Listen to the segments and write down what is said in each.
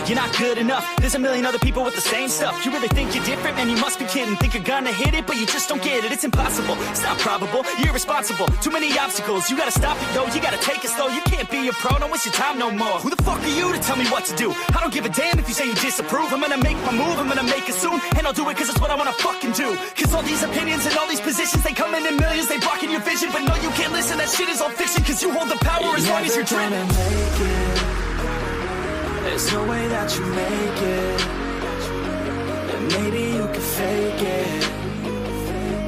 you're not good enough. There's a million other people with the same stuff. You really think you're different? Man, you must be kidding. Think you're gonna hit it, but you just don't get it. It's impossible, it's not probable, you're irresponsible. Too many obstacles, you gotta stop it, yo. You gotta take it slow, you can't be a pro. Don't waste your time no more. Who the fuck are you to tell me what to do? I don't give a damn if you say you disapprove. I'm gonna make my move, I'm gonna make it soon. And I'll do it cause it's what I wanna fucking do. Cause all these opinions and all these positions, they come in millions, they blocking your vision. But no, you can't listen, that shit is all fiction. Cause you hold the power as long as you're driven. There's no way that you make it. And maybe you can fake it,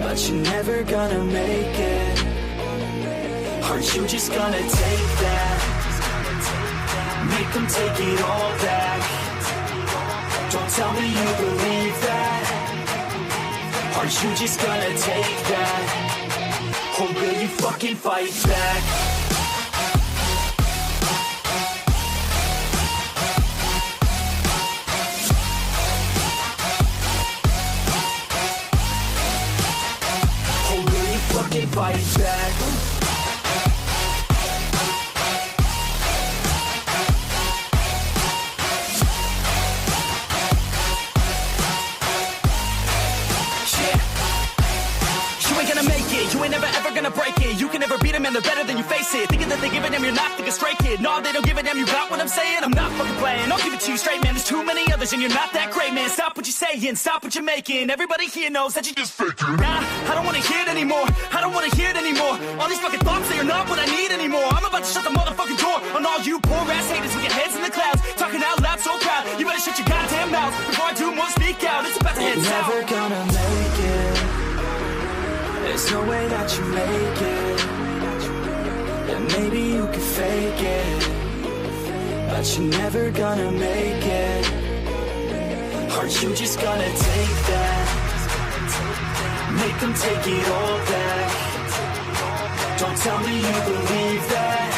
but you're never gonna make it. Aren't you just gonna take that? Make them take it all back. Don't tell me you believe that. Aren't you just gonna take that? Or will you fucking fight back? Fight back. You ain't never ever gonna break it. You can never beat them and they're better than you face it. Thinking that they give a damn, you're not thinking straight, kid. No, they don't give a damn, you got what I'm saying? I'm not fucking playing, I'll give it to you straight, man. There's too many others and you're not that great, man. Stop what you're saying, stop what you're making. Everybody here knows that you just faking. Nah, I don't wanna hear it anymore, I don't wanna hear it anymore. All these fucking thoughts, they are not what I need anymore. I'm about to shut the motherfucking door on all you poor ass haters with your heads in the clouds, talking out loud so proud. You better shut your goddamn mouth before I do more, speak out. It's about to head south. Never gonna make it. There's no way that you make it. And maybe you can fake it, but you're never gonna make it. Aren't you just gonna take that? Make them take it all back. Don't tell me you believe that.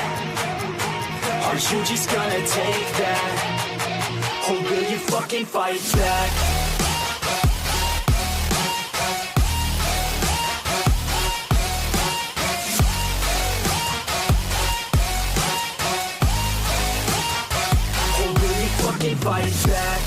Aren't you just gonna take that? Or will you fucking fight back? Fight back.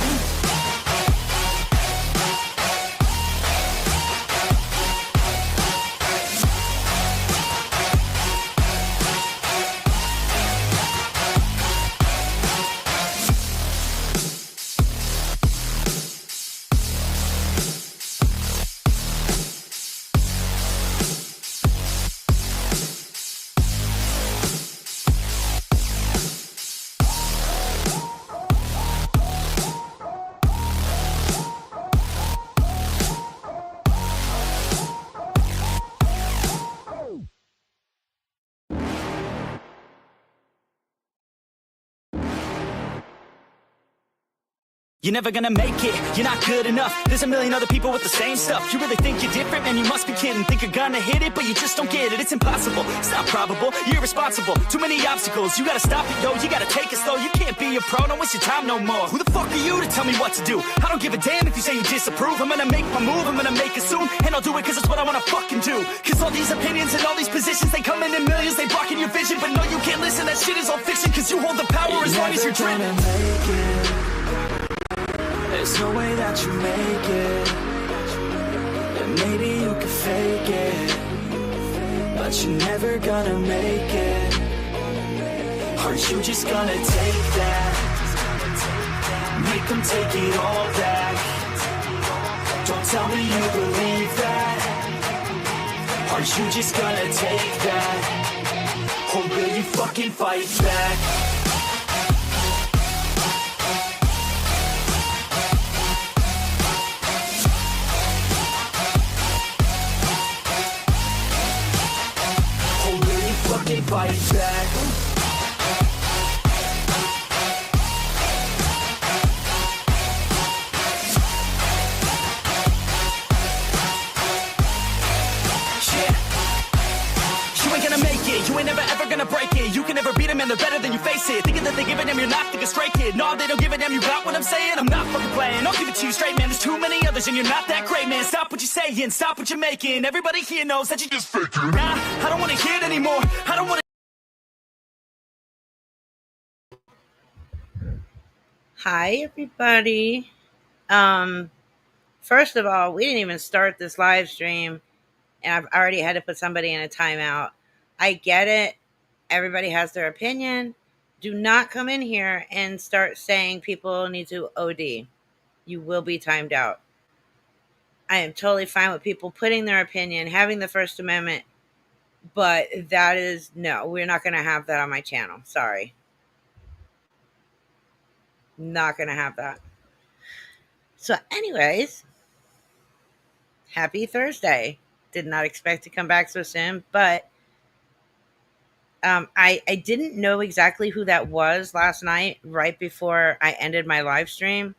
You're never gonna make it, you're not good enough. There's a million other people with the same stuff. You really think you're different? Man, you must be kidding. Think you're gonna hit it, but you just don't get it. It's impossible, it's not probable, you're irresponsible. Too many obstacles, you gotta stop it, yo. You gotta take it slow, you can't be a pro. Don't waste your time no more. Who the fuck are you to tell me what to do? I don't give a damn if you say you disapprove. I'm gonna make my move, I'm gonna make it soon. And I'll do it cause it's what I wanna fucking do. Cause all these opinions and all these positions, they come in millions, they blocking your vision. But no, you can't listen, that shit is all fiction. Cause you hold the power as long as you're driven. There's no way that you make it. And maybe you can fake it, but you're never gonna make it. Aren't you just gonna take that? Make them take it all back. Don't tell me you believe that. Aren't you just gonna take that? Or will you fucking fight back? Fight back. You ain't never ever gonna break it. You can never beat them and they're better than you, face it. Thinking that they give a damn, you're not thinking straight, kid. No, they don't give a damn, you got what I'm saying? I'm not fucking playing, I'll give it to you straight, man. There's too many others and you're not that great, man. Stop what you're saying, stop what you're making. Everybody here knows that you just faking. Nah, I don't wanna hear it anymore, I don't wanna. Hi, everybody. Um, First of all, we didn't even start this live stream, and I've already had to put somebody in a timeout. I get it. Everybody has their opinion. Do not come in here and start saying people need to OD. You will be timed out. I am totally fine with people putting their opinion, having the First Amendment, but that is no, we're not going to have that on my channel. Sorry. Not going to have that. So, anyways, happy Thursday. Did not expect to come back so soon, but I didn't know exactly who that was last night, right before I ended my live stream,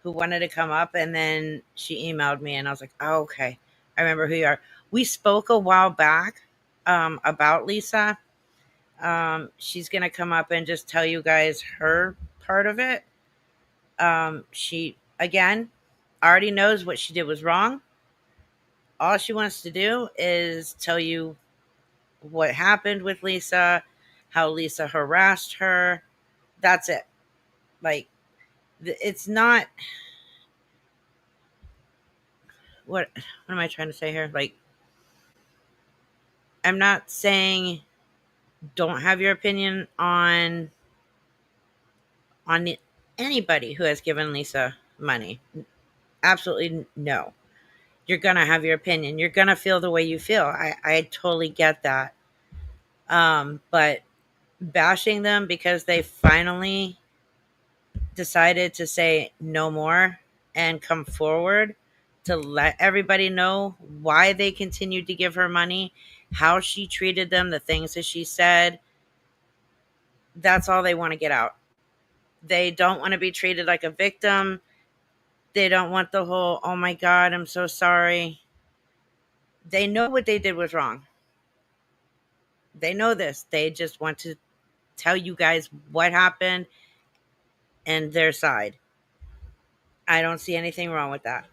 who wanted to come up, and then she emailed me, and I was like, oh, okay, I remember who you are. We spoke a while back about Lisa. She's gonna come up and just tell you guys her part of it. She again already knows what she did was wrong. All she wants to do is tell you what happened with Lisa, how Lisa harassed her. That's it. Like, it's not what am I trying to say here? Like, I'm not saying don't have your opinion on anybody who has given Lisa money. Absolutely no. You're gonna have your opinion. You're gonna feel the way you feel. I totally get that. But bashing them because they finally decided to say no more and come forward to let everybody know why they continued to give her money, how she treated them, the things that she said. That's all they want to get out. They don't want to be treated like a victim. They don't want the whole, oh my God, I'm so sorry. They know what they did was wrong. They know this. They just want to tell you guys what happened and their side. I don't see anything wrong with that.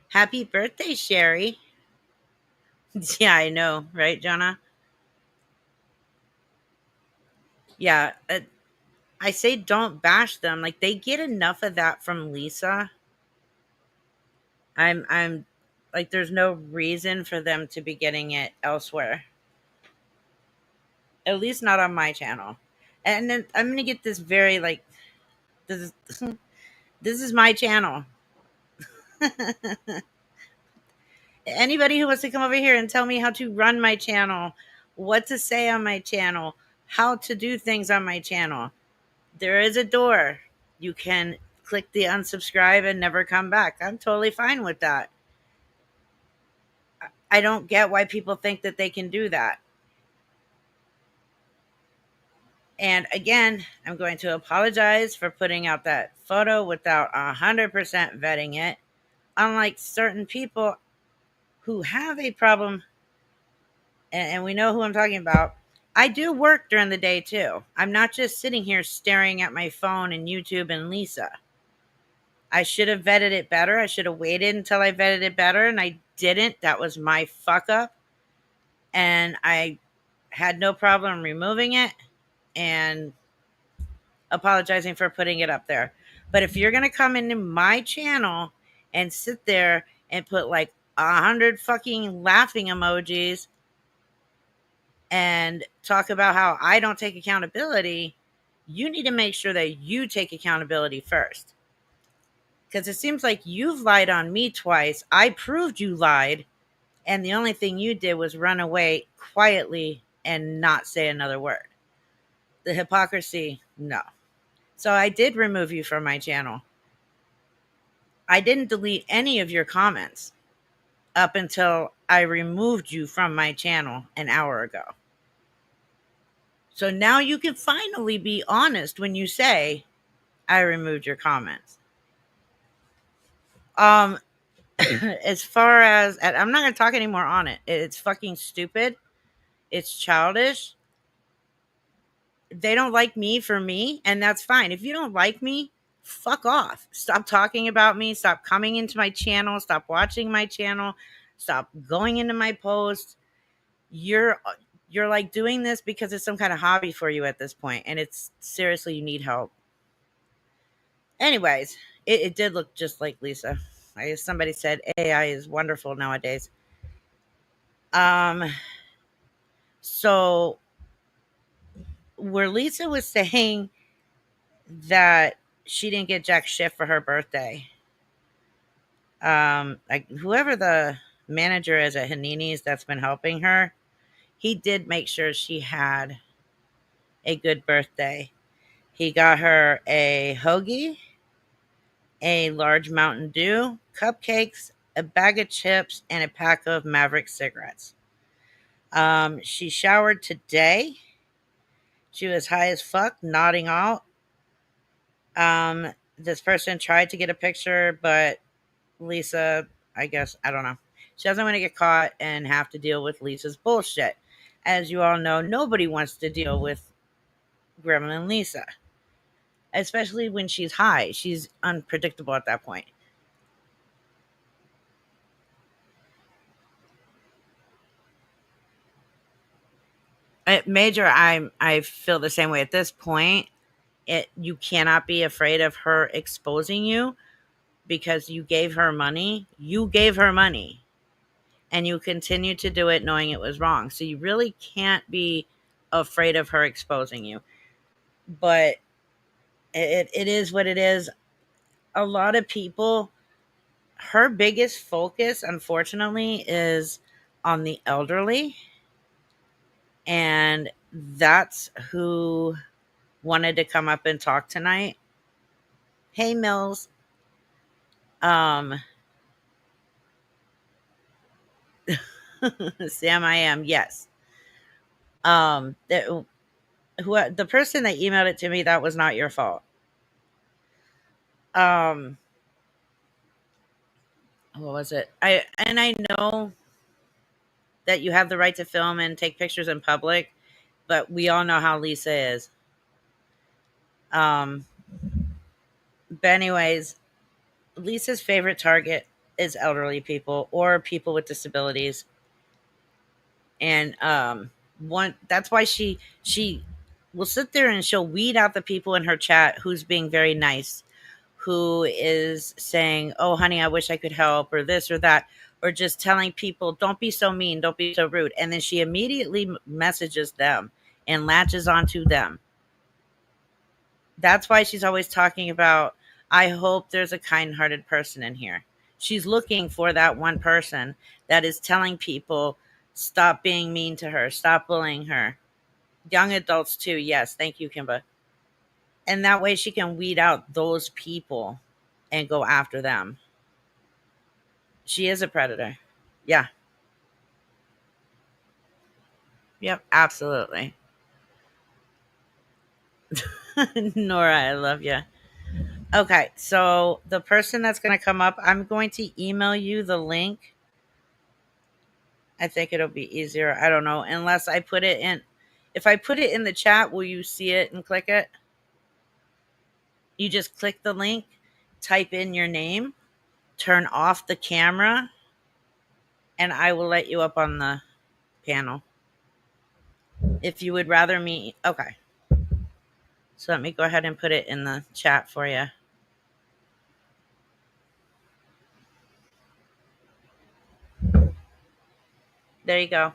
Happy birthday, Sherry. Yeah, I know, right, Jonah? Yeah, I say don't bash them. Like, they get enough of that from Lisa. I'm like, there's no reason for them to be getting it elsewhere. At least not on my channel. And then I'm gonna get this very like this is this is my channel. Anybody who wants to come over here and tell me how to run my channel, what to say on my channel, how to do things on my channel, there is a door. You can click the unsubscribe and never come back. I'm totally fine with that. I don't get why people think that they can do that. And again, I'm going to apologize for putting out that photo without 100% vetting it. Unlike certain people who have a problem, and we know who I'm talking about, I do work during the day too. I'm not just sitting here staring at my phone and YouTube and Lisa. I should have vetted it better. I should have waited until I vetted it better, and I didn't. That was my fuck up. And I had no problem removing it and apologizing for putting it up there. But if you're going to come into my channel and sit there and put like 100 fucking laughing emojis and talk about how I don't take accountability, you need to make sure that you take accountability first. Because it seems like you've lied on me twice. I proved you lied. And the only thing you did was run away quietly and not say another word. The hypocrisy, no. So I did remove you from my channel. I didn't delete any of your comments up until I removed you from my channel an hour ago. So now you can finally be honest when you say, I removed your comments. As far as, I'm not going to talk anymore on it. It's fucking stupid. It's childish. They don't like me for me, and that's fine. If you don't like me, fuck off. Stop talking about me. Stop coming into my channel. Stop watching my channel. Stop going into my posts. You're You're like doing this because it's some kind of hobby for you at this point, and it's seriously, you need help. Anyways, it did look just like Lisa. I guess somebody said AI is wonderful nowadays. Um, so where Lisa was saying that she didn't get jack shit for her birthday, like whoever the manager is at Hanini's that's been helping her, he did make sure she had a good birthday. He got her a hoagie, a large Mountain Dew, cupcakes, a bag of chips, and a pack of Maverick cigarettes. She showered today. She was high as fuck, nodding out. This person tried to get a picture, but Lisa, I guess, I don't know. She doesn't want to get caught and have to deal with Lisa's bullshit. As you all know, nobody wants to deal with Gremlin Lisa, especially when she's high. She's unpredictable at that point. Major, I feel the same way at this point. You cannot be afraid of her exposing you because you gave her money. You gave her money and you continue to do it knowing it was wrong. So you really can't be afraid of her exposing you. But it is what it is. A lot of people, her biggest focus, unfortunately, is on the elderly. And that's who wanted to come up and talk tonight. Hey, Mills. Um, Sam, I am. Yes. The, the person that emailed it to me, that was not your fault. Um, what was it? I know that you have the right to film and take pictures in public, but we all know how Lisa is. Um, but anyways, Lisa's favorite target is elderly people or people with disabilities, and one that's why she will sit there and she'll weed out the people in her chat who's being very nice, who is saying, "Oh, honey, I wish I could help," or this or that, or just telling people, "Don't be so mean, don't be so rude," and then she immediately messages them and latches onto them. That's why she's always talking about, I hope there's a kind hearted person in here. She's looking for that one person that is telling people, stop being mean to her, stop bullying her. Young adults, too. Yes. Thank you, Kimba. And that way she can weed out those people and go after them. She is a predator. Yeah. Yep. Absolutely. Nora, I love you. Okay. So the person that's going to come up, I'm going to email you the link. I think it'll be easier. I don't know. Unless I put it in. If I put it in the chat, will you see it and click it? You just click the link, type in your name, turn off the camera, and I will let you up on the panel. If you would rather me. Okay. So let me go ahead and put it in the chat for you. There you go.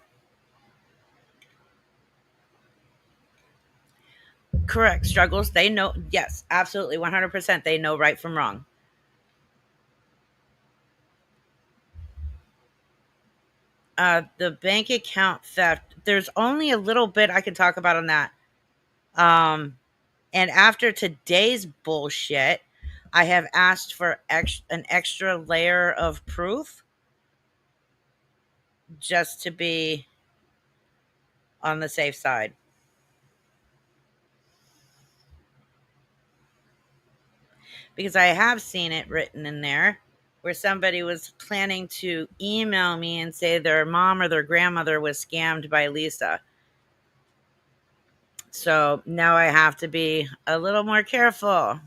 Correct. Struggles. They know. Yes, absolutely. 100%. They know right from wrong. The bank account theft. There's only a little bit I can talk about on that. Um, and after today's bullshit, I have asked for an extra layer of proof just to be on the safe side. Because I have seen it written in there where somebody was planning to email me and say their mom or their grandmother was scammed by Lisa. So now I have to be a little more careful.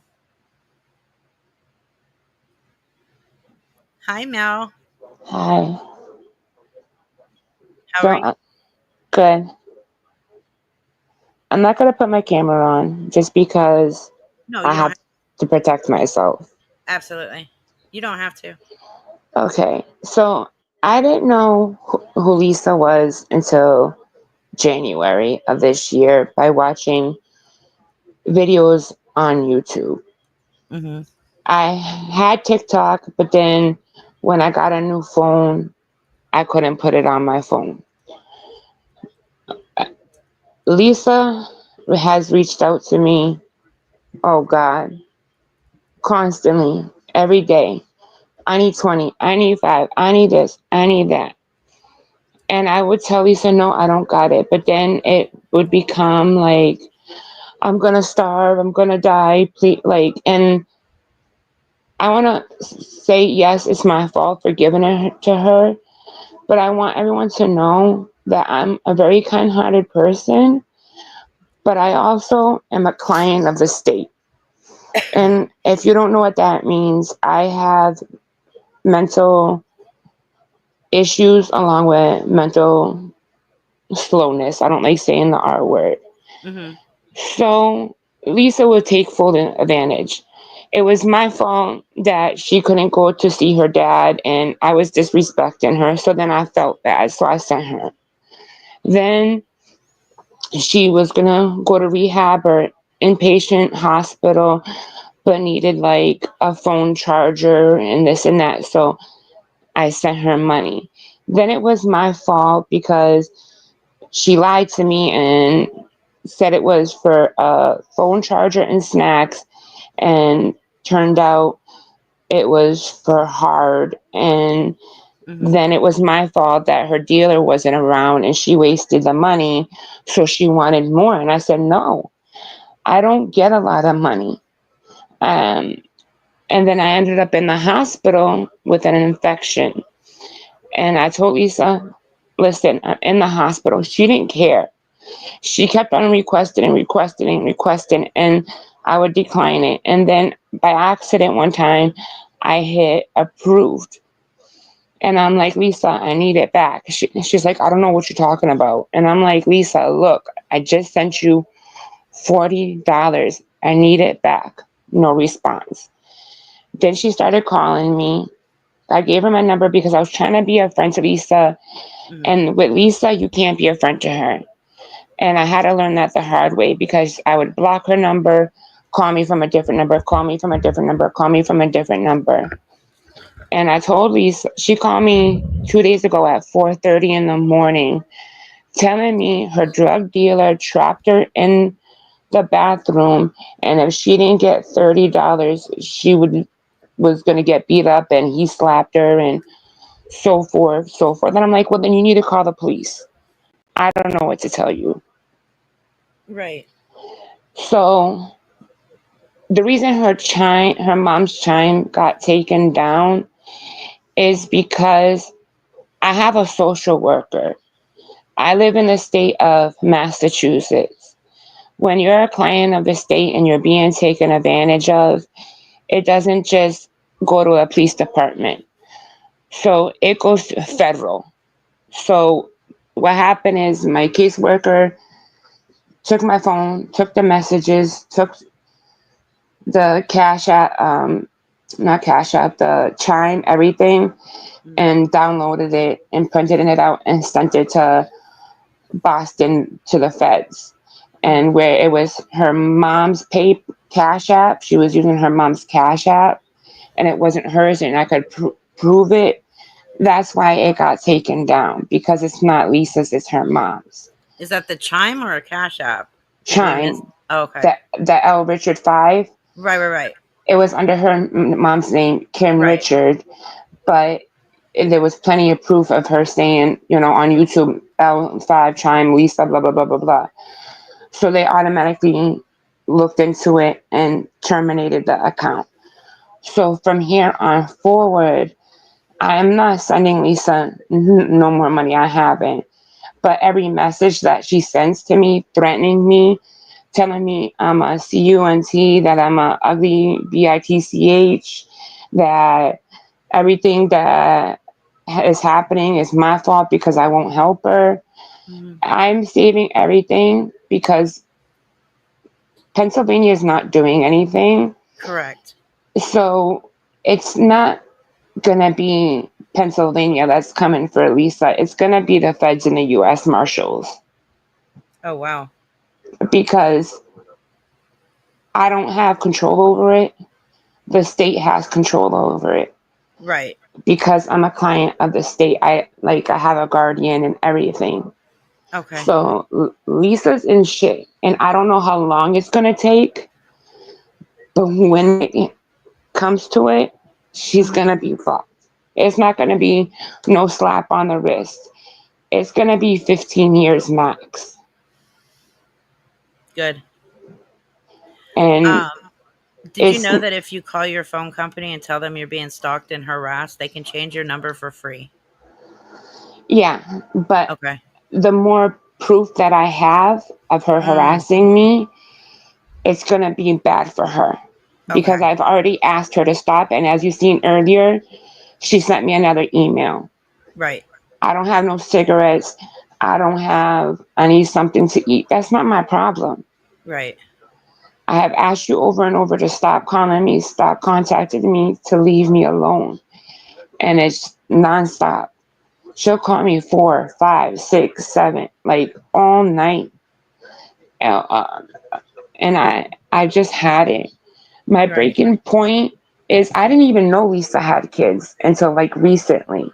Hi, Mel. Hi. How are So you? good. I'm not gonna put my camera on just because No, I you don't have to protect myself. absolutely. You don't have to. Okay, so I didn't know who Lisa was until January of this year by watching videos on YouTube. Mhm. I had TikTok, but then when I got a new phone, I couldn't put it on my phone. Lisa has reached out to me, oh God, constantly, every day. I need 20, I need 5, I need this, I need that. And I would tell Lisa, no, I don't got it. But then it would become like, I'm gonna starve, I'm gonna die, please. Like, and I wanna say, yes, it's my fault for giving it to her, but I want everyone to know that I'm a very kind hearted person, but I also am a client of the state. And if you don't know what that means, I have mental issues along with mental slowness. I don't like saying the R word. Mhm. So Lisa would take full advantage. It was my fault that she couldn't go to see her dad, and I was disrespecting her. So then I felt bad, so I sent her. Then she was gonna go to rehab or inpatient hospital, but needed like a phone charger and this and that. So I sent her money. Then it was my fault because she lied to me and said it was for a phone charger and snacks, and turned out it was for hard. And Mhm. then it was my fault that her dealer wasn't around and she wasted the money, so she wanted more. And I said, no, I don't get a lot of money. Um, and then I ended up in the hospital with an infection. And I told Lisa, listen, I'm in the hospital. She didn't care. She kept on requesting and requesting and requesting, and I would decline it. And then by accident, one time, I hit approved. And I'm like, Lisa, I need it back. She's like, I don't know what you're talking about. And I'm like, Lisa, look, I just sent you $40. I need it back. No response. Then she started calling me. I gave her my number because I was trying to be a friend to Lisa. Mhm. And with Lisa, you can't be a friend to her. And I had to learn that the hard way because I would block her number, call me from a different number, call me from a different number, call me from a different number. And I told Lisa, she called me 2 days ago at 4:30 in the morning, telling me her drug dealer trapped her in the bathroom, and if she didn't get $30, she would was gonna get beat up, and he slapped her, and so forth, so forth. And I'm like, well, then you need to call the police. I don't know what to tell you. Right. So the reason her mom's chime got taken down is because I have a social worker. I live in the state of Massachusetts. When you're a client of the state and you're being taken advantage of, it doesn't just go to a police department. So it goes to federal. So what happened is my caseworker took my phone, took the messages, took the cash app, not cash app, the chime, everything, Mhm. and downloaded it and printed it out and sent it to Boston to the feds. And Mhm. where it was her mom's pay cash app, she was using her mom's cash app, and it wasn't hers, and I could prove it. That's why it got taken down because it's not Lisa's, it's her mom's. Is that the chime or a cash app? Because I missed. Chime, Oh, okay. the L Richard 5, Right. Right. Right. it was under her mom's name, Kim Right. Richard, but there was plenty of proof of her saying, on YouTube, L5 chime, Lisa, blah, blah, blah, blah, blah. So they automatically looked into it and terminated the account. So from here on forward, I am not sending Lisa no more money. I haven't. But every message that she sends to me, threatening me, telling me I'm a CUNT, that I'm a ugly BITCH, that everything that is happening is my fault because I won't help her. Mhm. I'm saving everything because Pennsylvania is not doing anything. Correct. So it's not going to be Pennsylvania that's coming for Lisa. It's going to be the feds and the U.S. Marshals, Oh, wow. because I don't have control over it. The state has control over it, Right. because I'm a client of the state. I have a guardian and everything. Okay. So Lisa's in shit, and I don't know how long it's going to take, but when it comes to it, she's Hmm. going to be fucked. It's not going to be no slap on the wrist. It's going to be 15 years max. Good. And Um, did you it's, know that if you call your phone company and tell them you're being stalked and harassed, they can change your number for free? yeah, but Okay. the more proof that I have of her Mm, harassing me, it's going to be bad for her, because okay. I've already asked her to stop. And as you've seen earlier, she sent me another email. Right. I don't have no cigarettes. I need something to eat. That's not my problem. Right. I have asked you over and over to stop calling me, stop contacting me, to leave me alone. And it's nonstop. She'll call me 4, 5, 6, 7, like all night. Uh, and I just had it. My Right. breaking point is I didn't even know Lisa had kids until like recently.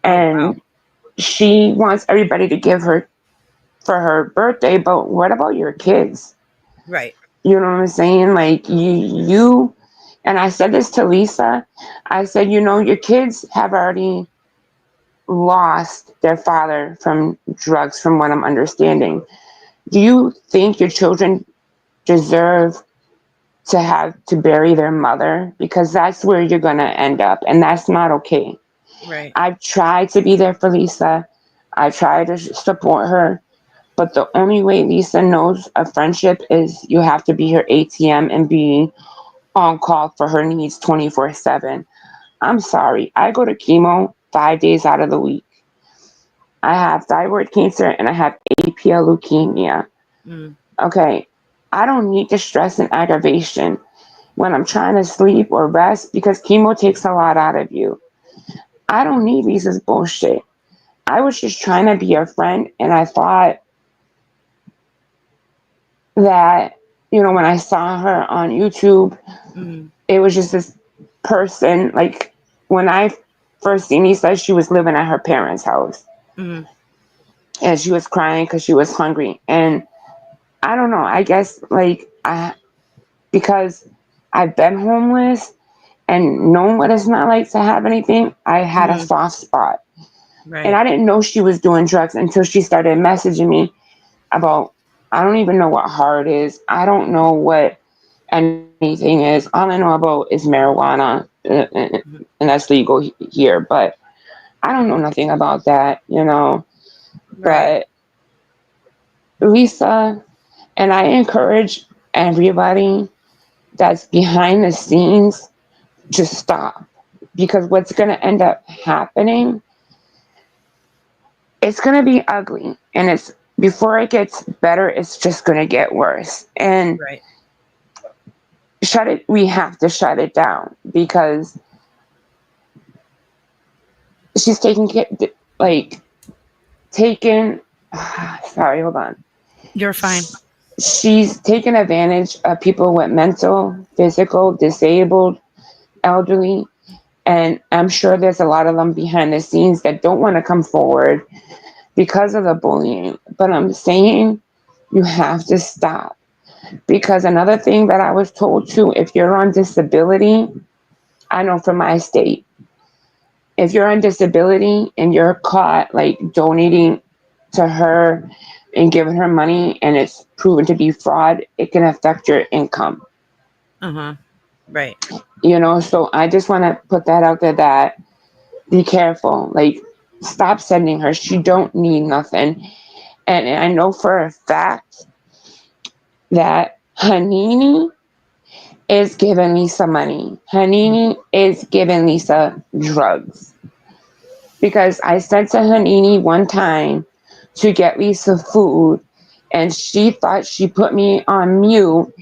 Oh, wow. And she wants everybody to give her for her birthday, but what about your kids? Right. You know what I'm saying? Like you and I said this to Lisa. I said, your kids have already lost their father from drugs, from what I'm understanding. Do you think your children deserve to have to bury their mother? Because that's where you're going to end up, and that's not okay. Right. I've tried to be there for Lisa. I tried to support her. But the only way Lisa knows a friendship is you have to be her ATM and be on call for her needs 24/7. I'm sorry. I go to chemo 5 days out of the week. I have thyroid cancer and I have APL leukemia. Mm, Okay. I don't need the stress and aggravation when I'm trying to sleep or rest, because chemo takes a lot out of you. I don't need Lisa's bullshit. I was just trying to be a friend, and I thought that, when I saw her on YouTube, mm, it was just this person. Like, when I first seen Lisa, she was living at her parents' house, mm. and she was crying because she was hungry. And I don't know, I guess, because I've been homeless and known what it's not like to have anything, I had a Mhm. soft spot. And Right. I didn't know she was doing drugs until she started messaging me about, I don't even know what hard is. I don't know what anything is. All I know about is marijuana, Mhm. and that's legal here. But I don't know nothing about that. Right. But Lisa, and I encourage everybody that's behind the scenes, just stop. Because what's going to end up happening, it's going to be ugly. And before it gets better, it's just going to get worse. And Right. we have to shut it down, because she's like, taking, sorry, hold on. You're fine. She's taken advantage of people with mental, physical, disabled, elderly. And I'm sure there's a lot of them behind the scenes that don't want to come forward because of the bullying. But I'm saying you have to stop. Because another thing that I was told too, if you're on disability, I know from my state, if you're on disability and you're caught like donating to her and giving her money and it's proven to be fraud, it can affect your income. Uh-huh. Right. So I just want to put that out there, that be careful. Like, stop sending her. She don't need nothing. And I know for a fact that Hanini is giving Lisa money. Hanini is giving Lisa drugs. Because I said to Hanini one time to get Lisa food, and she thought she put me on mute,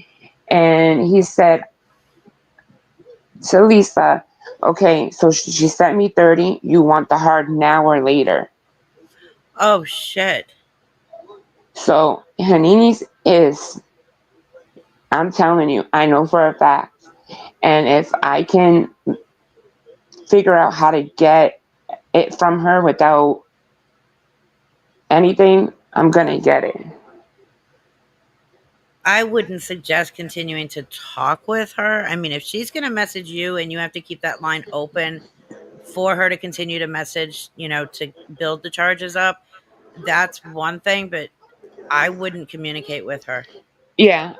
and he said to Lisa, okay, so she sent me 30, you want the hard now or later? Oh shit. So Hanini's is, I'm telling you, I know for a fact, and if I can figure out how to get it from her without anything, I'm gonna get it. I wouldn't suggest continuing to talk with her. I mean, if she's going to message you and you have to keep that line open for her to continue to message, to build the charges up, that's one thing, but I wouldn't communicate with her. Yeah,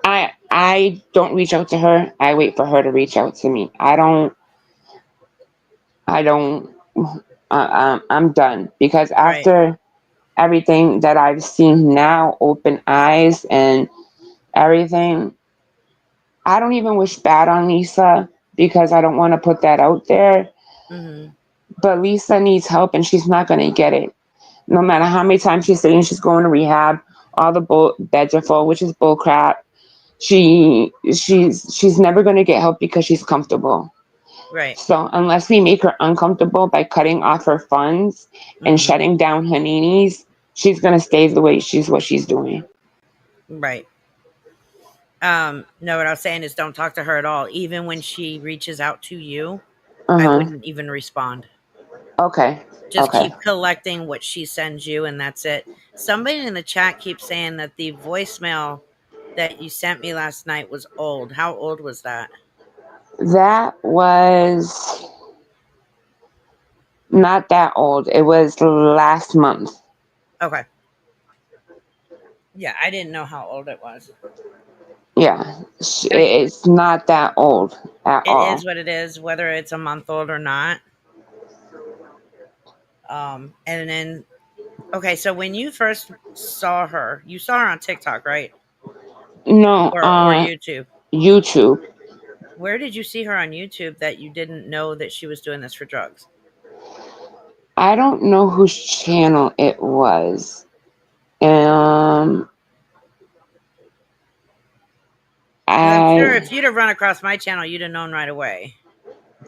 I don't reach out to her. I wait for her to reach out to me. I don't. I'm done because Right. after everything that I've seen now, open eyes and everything, I don't even wish bad on Lisa because I don't want to put that out there. Mhm. But Lisa needs help and she's not going to get it. No matter how many times she's saying she's going to rehab, all the beds are full, which is bull crap. She's never going to get help because she's comfortable. Right. So unless we make her uncomfortable by cutting off her funds and Mhm. shutting down Hanini's, she's going to stay the way she's doing. Right. No, what I was saying is don't talk to her at all. Even when she reaches out to you, Uh I huh. wouldn't even respond. Okay. Just Okay. keep collecting what she sends you, and that's it. Somebody in the chat keeps saying that the voicemail that you sent me last night was old. How old was that? That was not that old. It was last month. Okay. Yeah, I didn't know how old it was. Yeah. I mean, It's not that old at it is all. what it is, whether it's a month old or not. And then, okay, so when you first saw her, you saw her on TikTok, right? No, Or YouTube. YouTube. Where did you see her on YouTube that you didn't know that she was doing this for drugs? I don't know whose channel it was. Um, Because I'm sure if I you'd have run across my channel, you'd have known right away.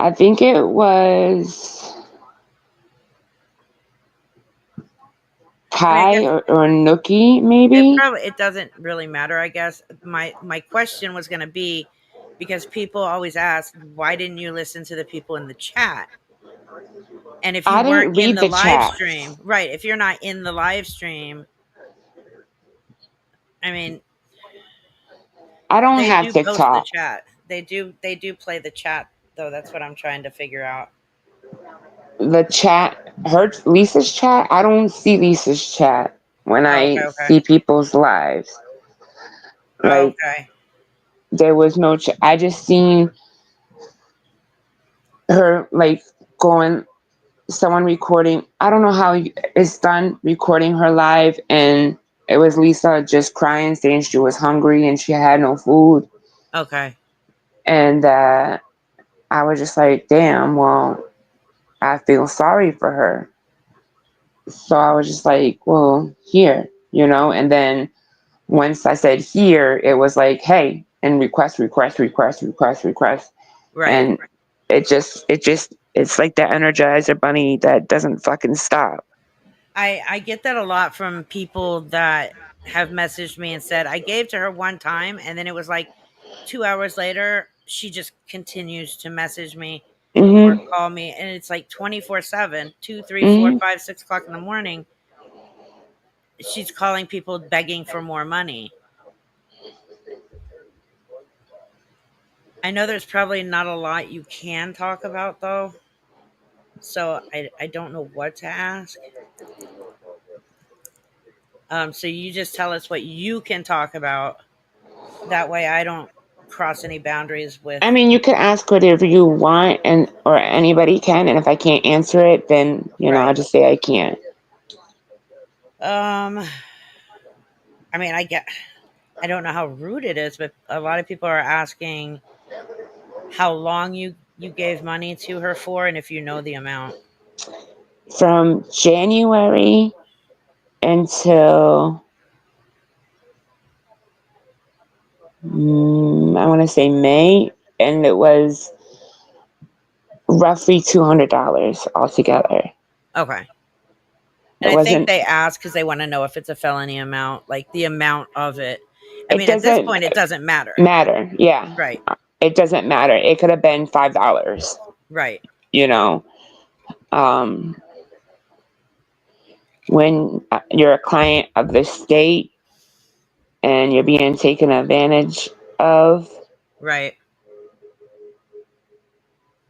I think it was I mean, I Kai guess or Nookie, maybe. it doesn't really matter. I guess my question was going to be because people always ask, why didn't you listen to the people in the chat? And if you I weren't didn't in read the the live chat. stream, right? If you're not in the live stream, I mean, I don't they have do post the TikTok. chat. They do play the chat though. That's what I'm trying to figure out. The chat, her Lisa's chat. I don't see Lisa's chat when Oh, I okay, okay. see people's lives. Oh, Like okay. there was no. I just seen her like going. Someone recording. I don't know how it's done. Recording her live, and it was Lisa just crying, saying she was hungry and she had no food, Okay. and I was just like, damn. Well, I feel sorry for her. So I was just like, well, here. And then once I said here, it was like, hey, and request, request, request, request, request. Right. And it's like that Energizer bunny that doesn't fucking stop. I get that a lot from people that have messaged me and said I gave to her one time and then it was like 2 hours later she just continues to message me or Hmm. call me and it's like 24/7, 2, 3, 4, Hmm. 5, 6 o'clock in the morning. She's calling people begging for more money. I know there's probably not a lot you can talk about though, so I don't know what to ask. So you just tell us what you can talk about. That way I don't cross any boundaries with. I mean, you can ask whatever you want, and or anybody can. And if I can't answer it, then I'll Right. just say I can't. Um, I mean, I don't know how rude it is, but a lot of people are asking how long you gave money to her for and if you know the amount. From January until I want to say May, and it was roughly $200 altogether. Okay. And It I think wasn't. they ask because they want to know if it's a felony amount, like the amount of it. I It mean, at this doesn't point, it doesn't matter. matter. Yeah, Right. it doesn't matter. It could have been $5. Right. You know, um, when you're a client of the state and you're being taken advantage of, Right.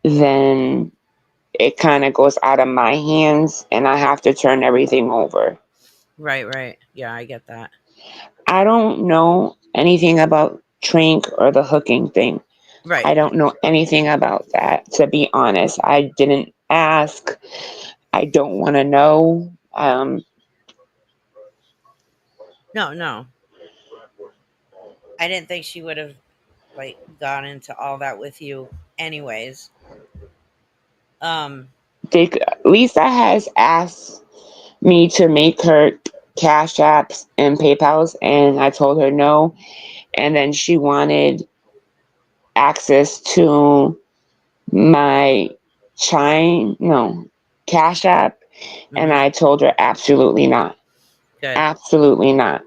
then it kind of goes out of my hands and I have to turn everything over. Right. Right. Yeah, I get that. I don't know anything about Trink or the hooking thing. Right. I don't know anything about that, to be honest. I didn't ask. I don't want to know. No, no. I didn't think she would have like gone into all that with you anyways. Um, Lisa has asked me to make her cash apps and PayPal's, and I told her no. And then she wanted access to my Chime, no, Cash App, and mhm. I told her absolutely not. Good. Absolutely not.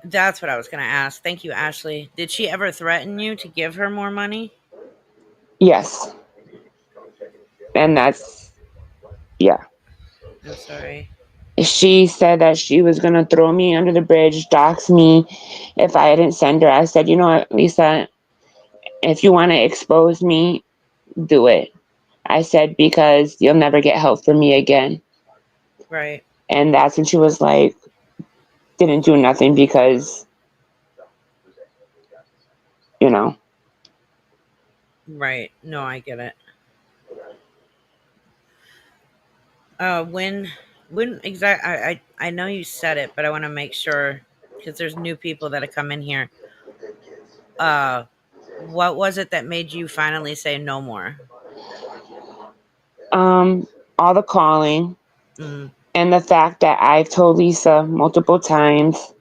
That's what I was going to ask. Thank you, Ashley. Did she ever threaten you to give her more money? Yes. And that's, yeah. I'm sorry. She said that she was going to throw me under the bridge, dox me if I didn't send her. I said, you know what, Lisa, if you want to expose me, do it. I said, because you'll never get help from me again. Right. And that's when she was like, didn't do nothing because, you know, Right. No, I get it. When exact I know you said it, but I want to make sure because there's new people that have come in here. Uh what was it that made you finally say no more? um, all the calling Mm, and the fact that I've told Lisa multiple times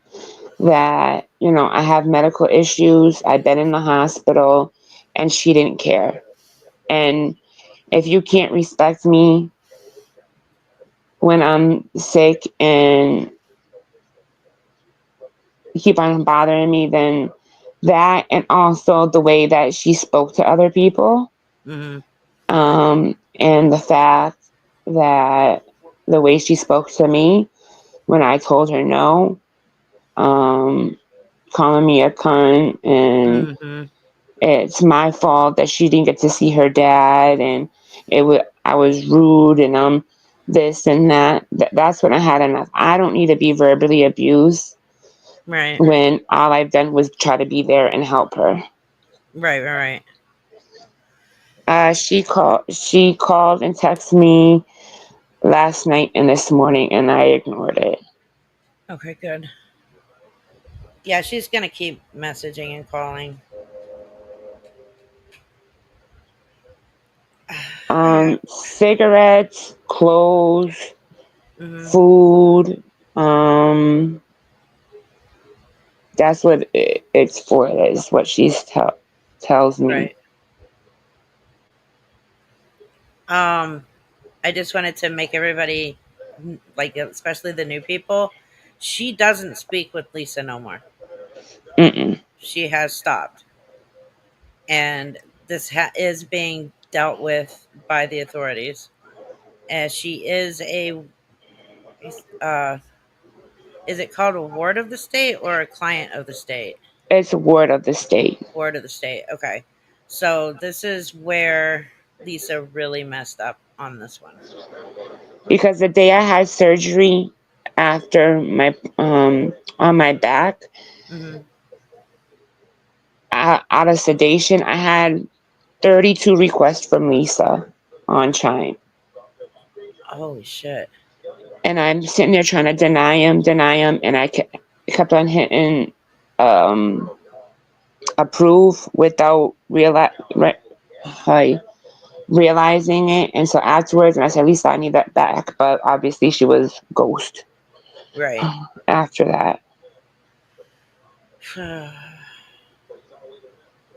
that, you know, I have medical issues, I've been in the hospital, and she didn't care. And if you can't respect me when I'm sick and keep on bothering me, then that, and also the way that she spoke to other people, mm-hmm. and the fact that the way she spoke to me when I told her no, um, calling me a cunt, and Mm-hmm. it's my fault that she didn't get to see her dad, and I was rude, and this and that. That's when I had enough. I don't need to be verbally abused Right. when all I've done was try to be there and help her. Right, right, right. She called and texted me last night and this morning, and I ignored it. Okay, good. Yeah, she's gonna keep messaging and calling. Yeah. Cigarettes, clothes, Mm-hmm. food. That's what it's for. Is what tells me. Right. Um, I just wanted to make everybody like, especially the new people. She doesn't speak with Lisa no more. Mm-mm. She has stopped, and this is being dealt with by the authorities. As she is a, uh, is it called a ward of the state or a client of the state? It's a word of the state. Ward of the state. Okay, so this is where Lisa really messed up on this one. Because the day I had surgery after my on my back, Hmm. out of sedation, I had 32 requests from Lisa on Chime. Holy shit! And I'm sitting there trying to deny him, and I kept on hitting um, approve without realizing it. And so afterwards, and I said, Lisa, I need that back. But obviously, she was ghost Right. after that.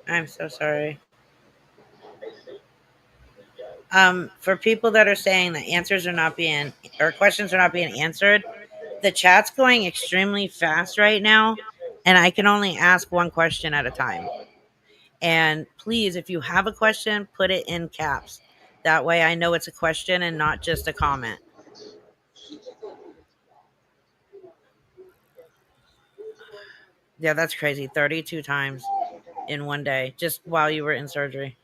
I'm so sorry. For people that are saying that answers are not being or questions are not being answered, the chat's going extremely fast right now, and I can only ask one question at a time. And please, if you have a question, put it in caps. That way I know it's a question and not just a comment. Yeah, that's crazy. 32 times in one day, just while you were in surgery.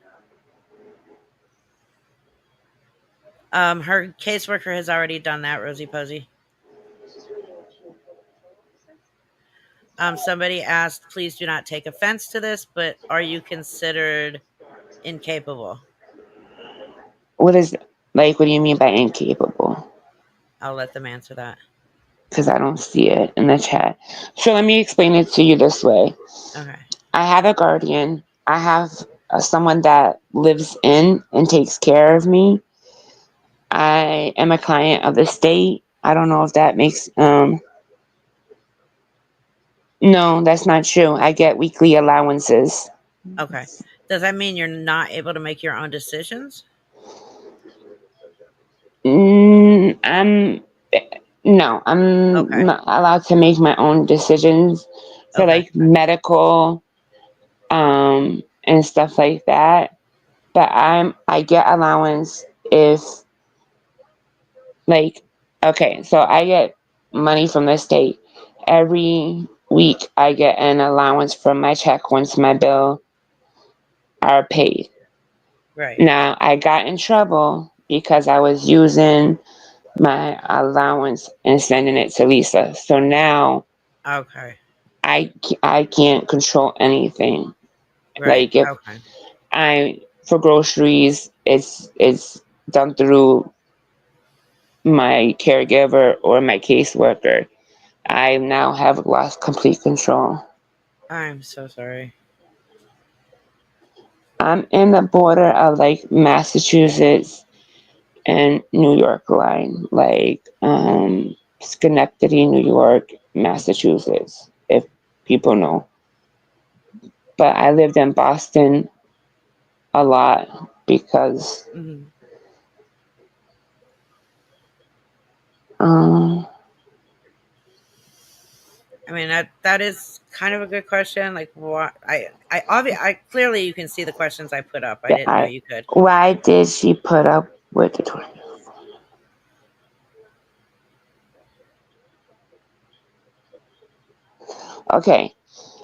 Her caseworker has already done that, Rosie Posey. Somebody asked, please do not take offense to this, but are you considered incapable? What is like? What do you mean by incapable? I'll let them answer that. Because I don't see it in the chat. So let me explain it to you this way. Okay. I have a guardian. I have someone that lives in and takes care of me. I am a client of the state. I don't know if that makes no, that's not true. I get weekly allowances. Okay. Does that mean you're not able to make your own decisions? I'm no, I'm Okay. not allowed to make my own decisions for Okay. like medical and stuff like that. But I get allowance if like okay, so I get money from the state. Every week I get an allowance from my check once my bill are paid. Right. Now I got in trouble because I was using my allowance and sending it to Lisa. So now Okay. I can't control anything. Right. Like if Okay. I for groceries, it's done through my caregiver or my caseworker. I now have lost complete control. I'm so sorry. I'm in the border of like Massachusetts and New York line, like Schenectady, New York, Massachusetts, if people know. But I lived in Boston a lot because Hmm. um, I mean that is kind of a good question. Like what I clearly you can see the questions I put up. I didn't know I, you could. why did she put up with the 20? Okay,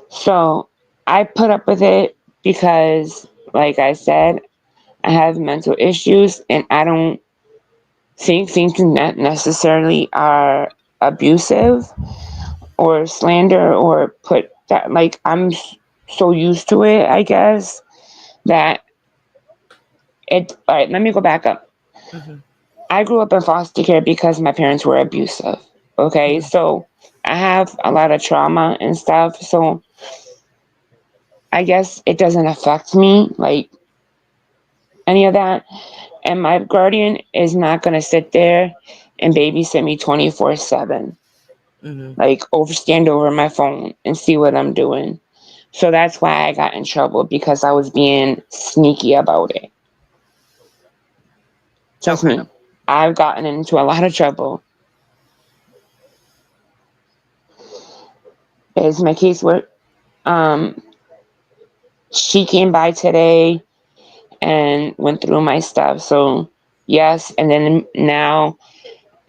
so I put up with it because, like I said, I have mental issues and I don't think things that necessarily are abusive or slander or put that like I'm so used to it, I guess, that it. All right, let me go back up. Hmm. I grew up in foster care because my parents were abusive. Okay, Hmm. so I have a lot of trauma and stuff. So I guess it doesn't affect me like any of that. And my guardian is not going to sit there and babysit me 24/7. Hmm. Like stand over my phone and see what I'm doing. So that's why I got in trouble because I was being sneaky about it. Trust Okay. me, I've gotten into a lot of trouble. Is my casework? Um, she came by today and went through my stuff. So yes, and then now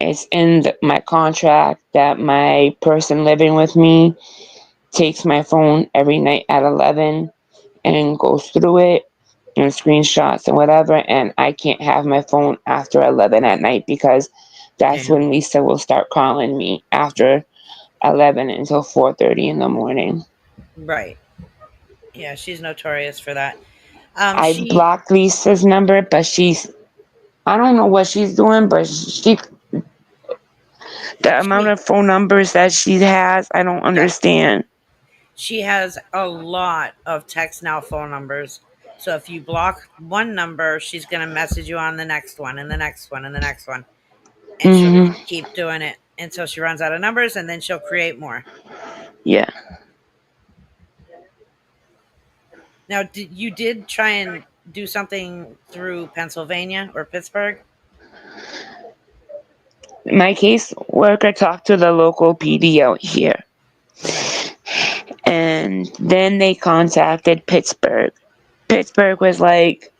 it's in my contract that my person living with me takes my phone every night at 11 and goes through it and screenshots and whatever, and I can't have my phone after 11 at night because that's Damn. when Lisa will start calling me after 11 until 4:30 in the morning. Right. Yeah, she's notorious for that. I've She blocked Lisa's number, but I don't know what she's doing, but the amount she of phone numbers that she has, I don't yeah, understand. she has a lot of text now phone numbers. So if you block one number, she's gonna message you on the next one and the next one and the next one, and she'll Hmm. keep doing it until she runs out of numbers, and then she'll create more. Yeah. Now, you did try and do something through Pennsylvania or Pittsburgh? My caseworker talked to the local PD out here, Okay. and then they contacted Pittsburgh. Pittsburgh was like,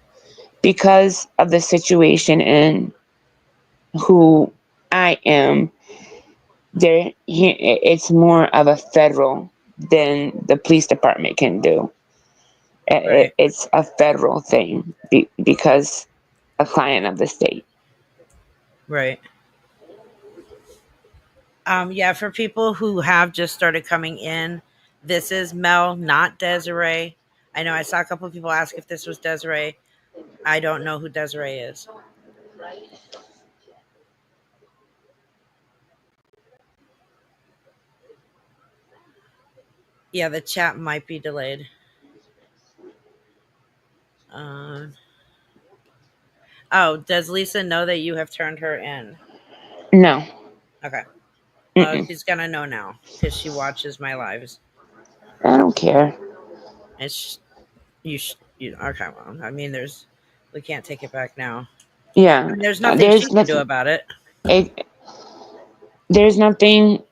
because of the situation and who I am, it's more of a federal than the police department can do. Right. It's a federal thing because a client of the state. Right. Yeah, for people who have just started coming in, this is Mel, not Desiree. I know I saw a couple of people ask if this was Desiree. I don't know who Desiree is. Yeah, the chat might be delayed. Um, oh, does Lisa know that you have turned her in? No. Okay. Well, Mm-mm. she's gonna know now because she watches my lives. I don't care. It's you. Okay. Well, I mean, we can't take it back now. I Yeah. mean, there's nothing she There's can do nothing. about it. It, there's nothing.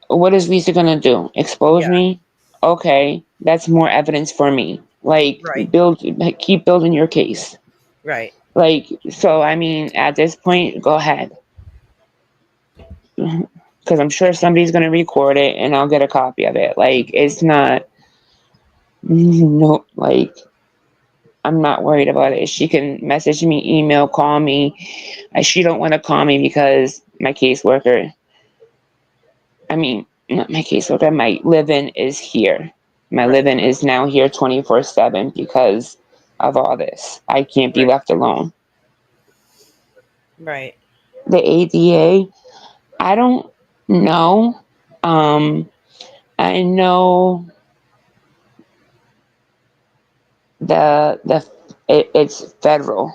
What is Lisa gonna do? Expose Yeah. me? Okay, that's more evidence for me. Like, Right. keep building your case. Right. Like, so I mean, at this point, go ahead, because I'm sure somebody's gonna record it, and I'll get a copy of it. Like, it's not no, like, I'm not worried about it. She can message me, email, call me. She don't want to call me because my caseworker, I mean, not my caseworker, my live-in is here. My Right. live-in is now here 24/7 because of all this. I can't be Right. left alone. Right. The ADA, I don't know. Um, I know it's federal.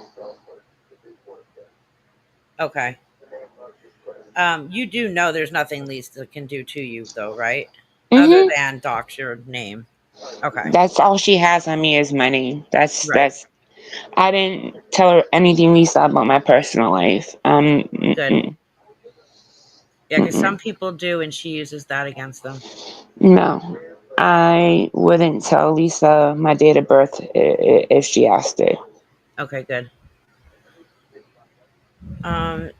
Okay. You do know there's nothing Lisa can do to you, though, right? Other Hmm. than dox your name. Okay. That's all she has on me is money. Right. That's. I didn't tell her anything, Lisa, about my personal life. Good. Mm-mm, Yeah, because mm-mm. some people do, and she uses that against them. No, I wouldn't tell Lisa my date of birth if she asked it. Okay, good. Um,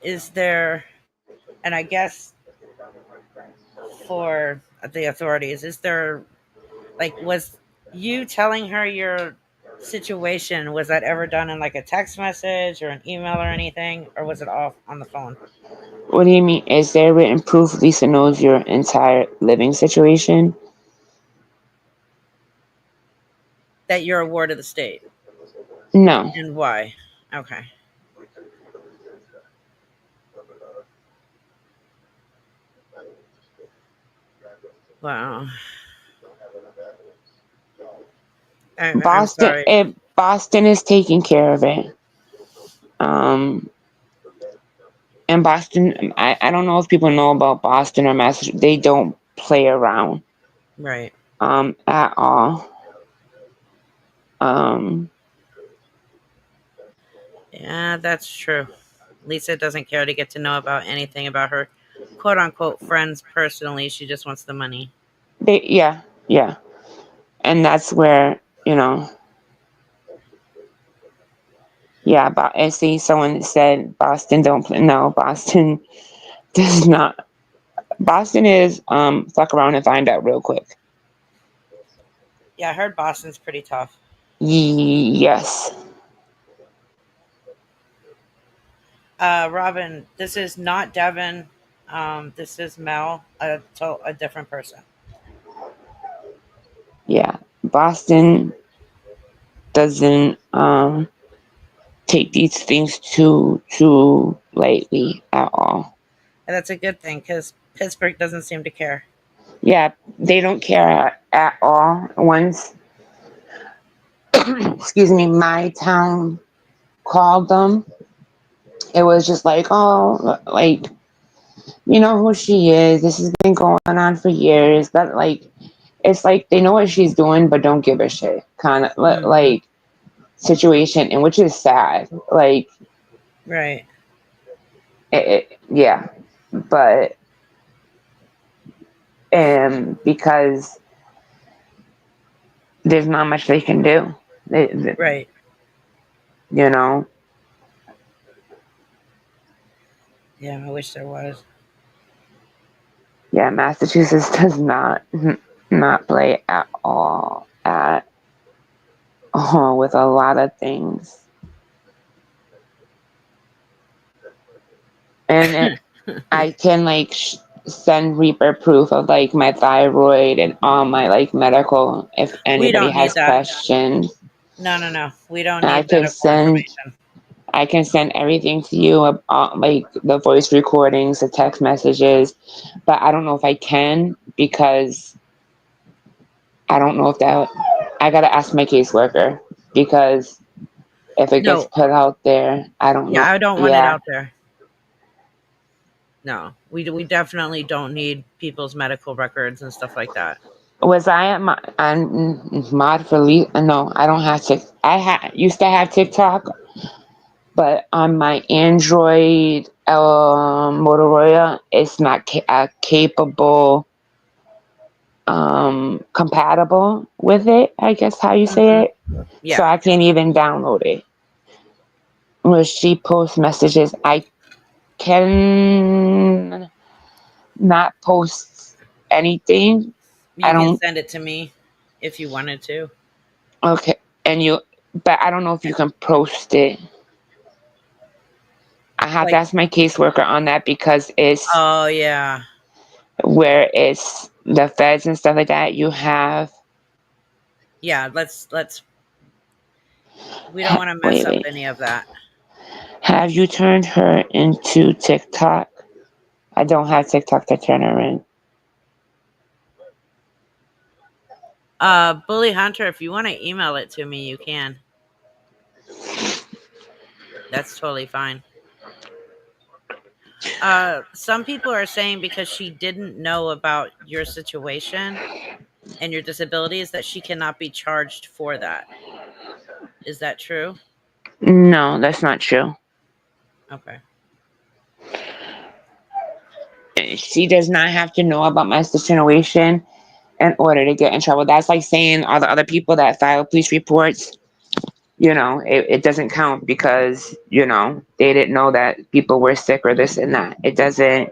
is there, and I guess for the authorities, is there, like, was you telling her your situation, was that ever done in like a text message or an email or anything, or was it all on the phone? What do you mean? Is there written proof Lisa knows your entire living situation? That you're a ward of the state No. and why? Okay. Wow. I'm sorry. Boston is taking care of it. Um, and Boston, I don't know if people know about Boston or Massachusetts. They don't play around, Right. at all. Um, Yeah, that's true. Lisa doesn't care to get to know about anything about her quote unquote friends personally. She just wants the money. yeah, yeah. And that's where, yeah, but I see someone said Boston don't play. No, Boston does not. Boston is, fuck around and find out real quick. Yeah, I heard Boston's pretty tough. Yes. Robin, this is not Devin. This is Mel, a different person. Yeah. Boston doesn't, take these things too lightly at all. And that's a good thing because Pittsburgh doesn't seem to care. Yeah, they don't care at all. Once, excuse me, my town called them, it was just like, oh, like, you know who she is. This has been going on for years. That, like, it's like they know what she's doing but don't give a shit kind of Mm-hmm. like situation, and which is sad. Like Right. yeah, but because there's not much they can do. Right. You know, Yeah, I wish there was. yeah, Massachusetts does not play at all at all with a lot of things, and I can like send Reaper proof of like my thyroid and all my like medical if We anybody don't need has that. questions. No, no, no. We don't I need can medical send information. I can send everything to you about like the voice recordings, the text messages, but I don't know if I can because I don't know if that I gotta ask my caseworker because if it gets No. put out there, I don't Yeah, know. I don't want it Yeah. out there. No, we definitely don't need people's medical records and stuff like that. Was I on mod for No, I don't have Tik. Used to have TikTok, but on my Android Motorola, it's not capable, compatible with it. I guess how you say Hmm. it. So Yeah. I can't even download it. When she posts messages, I can not post anything. I You can don't. send it to me if you wanted to. Okay, and but I don't know if you can post it. I have to Like, ask my caseworker on that because it's oh yeah. where it's the feds and stuff like that. You have Yeah, let's we don't want to mess wait, up wait. any of that. Have you turned her into TikTok? I don't have TikTok to turn her in. Bully Hunter, if you want to email it to me, you can. That's totally fine. Some people are saying because she didn't know about your situation and your disabilities that she cannot be charged for that. Is that true? No, that's not true. Okay. She does not have to know about my situation in order to get in trouble. That's like saying all the other people that file police reports, it doesn't count because, they didn't know that people were sick or this and that. It doesn't.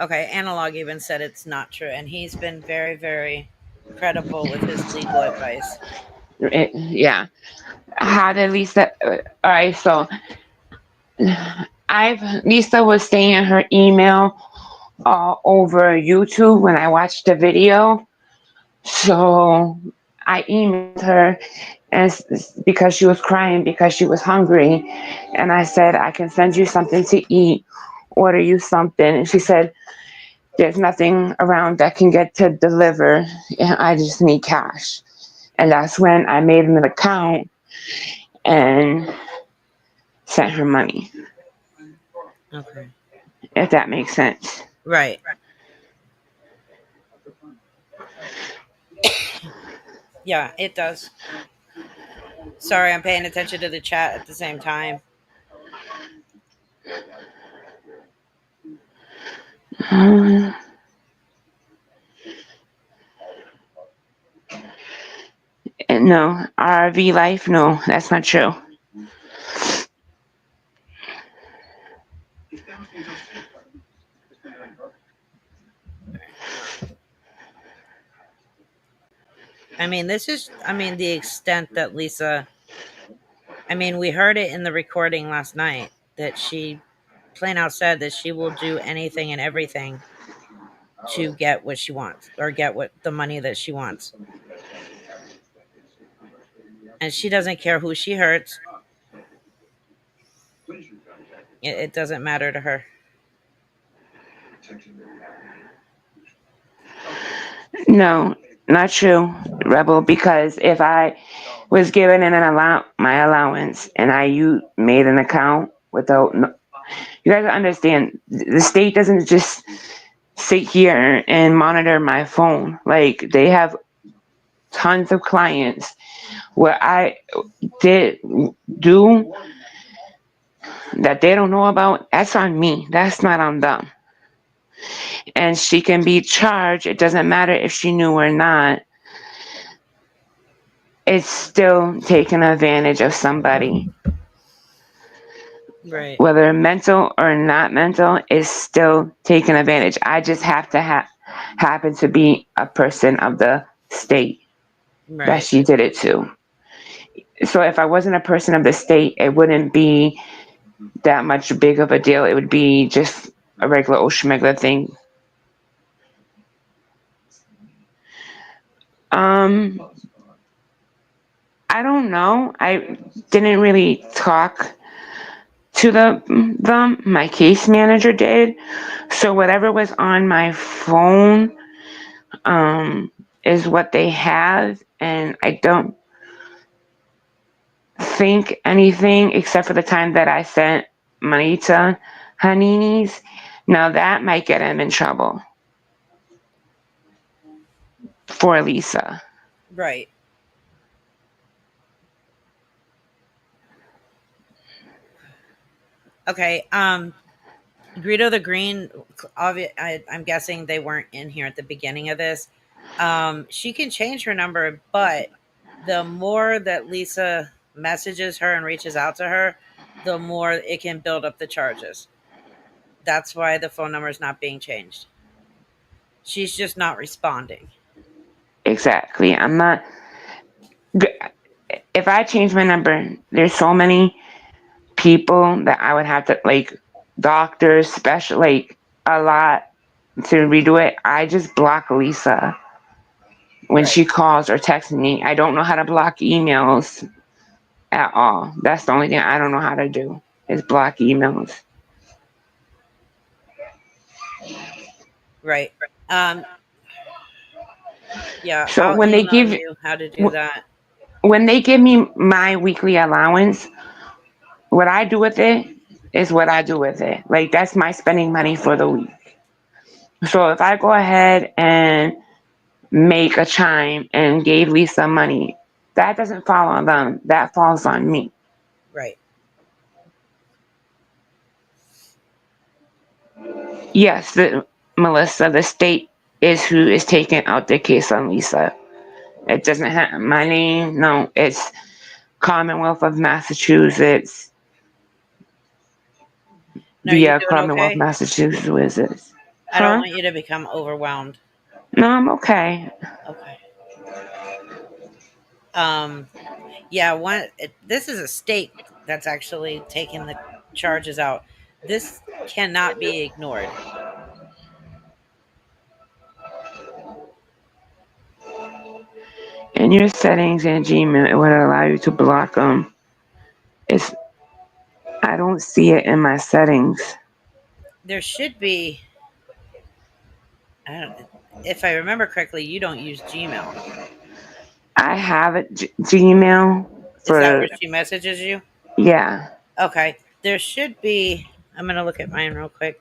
Okay, Analog even said it's not true, and he's been very, very credible with his legal advice. Yeah. How did Lisa? All right, so Lisa was saying her email over YouTube when I watched the video. So I emailed her and because she was crying because she was hungry, and I said I can send you something to eat, order you something, and she said there's nothing around that can get to deliver, and I just need cash. And that's when I made an account and sent her money, Okay. if that makes sense. Right. Yeah, it does. Sorry, I'm paying attention to the chat at the same time. No, RV life, no, that's not true. I mean, the extent that Lisa, we heard it in the recording last night that she plain out said that she will do anything and everything to get what she wants or get what the money that she wants. And she doesn't care who she hurts. It doesn't matter to her. No, not true, Rebel, because if I was given my allowance and you made an account without, you guys understand, the state doesn't just sit here and monitor my phone. Like, they have tons of clients. What I did do that they don't know about, that's on me. That's not on them. And she can be charged. It doesn't matter if she knew or not. It's still taking advantage of somebody. Right. Whether mental or not mental, is still taking advantage. I just have to happen to be a person of the state that Right. she did it to. So if I wasn't a person of the state, it wouldn't be that much big of a deal. It would be just a regular oshmegla thing. Um, I don't know. I didn't really talk to them. My case manager did. So whatever was on my phone, is what they have, and I don't think anything except for the time that I sent money to Hanini's. Now that might get him in trouble for Lisa. Right. Okay. Greedo the Green. I'm guessing they weren't in here at the beginning of this. She can change her number, but the more that Lisa messages her and reaches out to her, the more it can build up the charges. That's why the phone number is not being changed. She's just not responding. Exactly. I'm not. If I change my number, there's so many people that I would have to, like, doctors, special, like, a lot to redo it. I just block Lisa when Right. she calls or texts me. I don't know how to block emails at all. That's the only thing I don't know how to do, is block emails. Right. Um, yeah, So I'll email you how to do that. when they give me my weekly allowance, what I do with it is what I do with it. Like, that's my spending money for the week. So if I go ahead and make a chime and gave Lisa money, that doesn't fall on them. That falls on me. Right. Yes, Melissa, the state is who is taking out the case on Lisa. It doesn't have my name. No, it's Commonwealth of Massachusetts, No, you via doing Commonwealth okay? Massachusetts. Who is this? I don't Huh? want you to become overwhelmed. No, I'm okay. Okay. Um, yeah, this is a state that's actually taking the charges out. This cannot be ignored. In your settings in Gmail, it would allow you to block them. It's I don't see it in my settings. There should be. I don't, if I remember correctly, you don't use Gmail. I have a Gmail Is that for, where she messages you? yeah. Okay. There should be. I'm gonna look at mine real quick.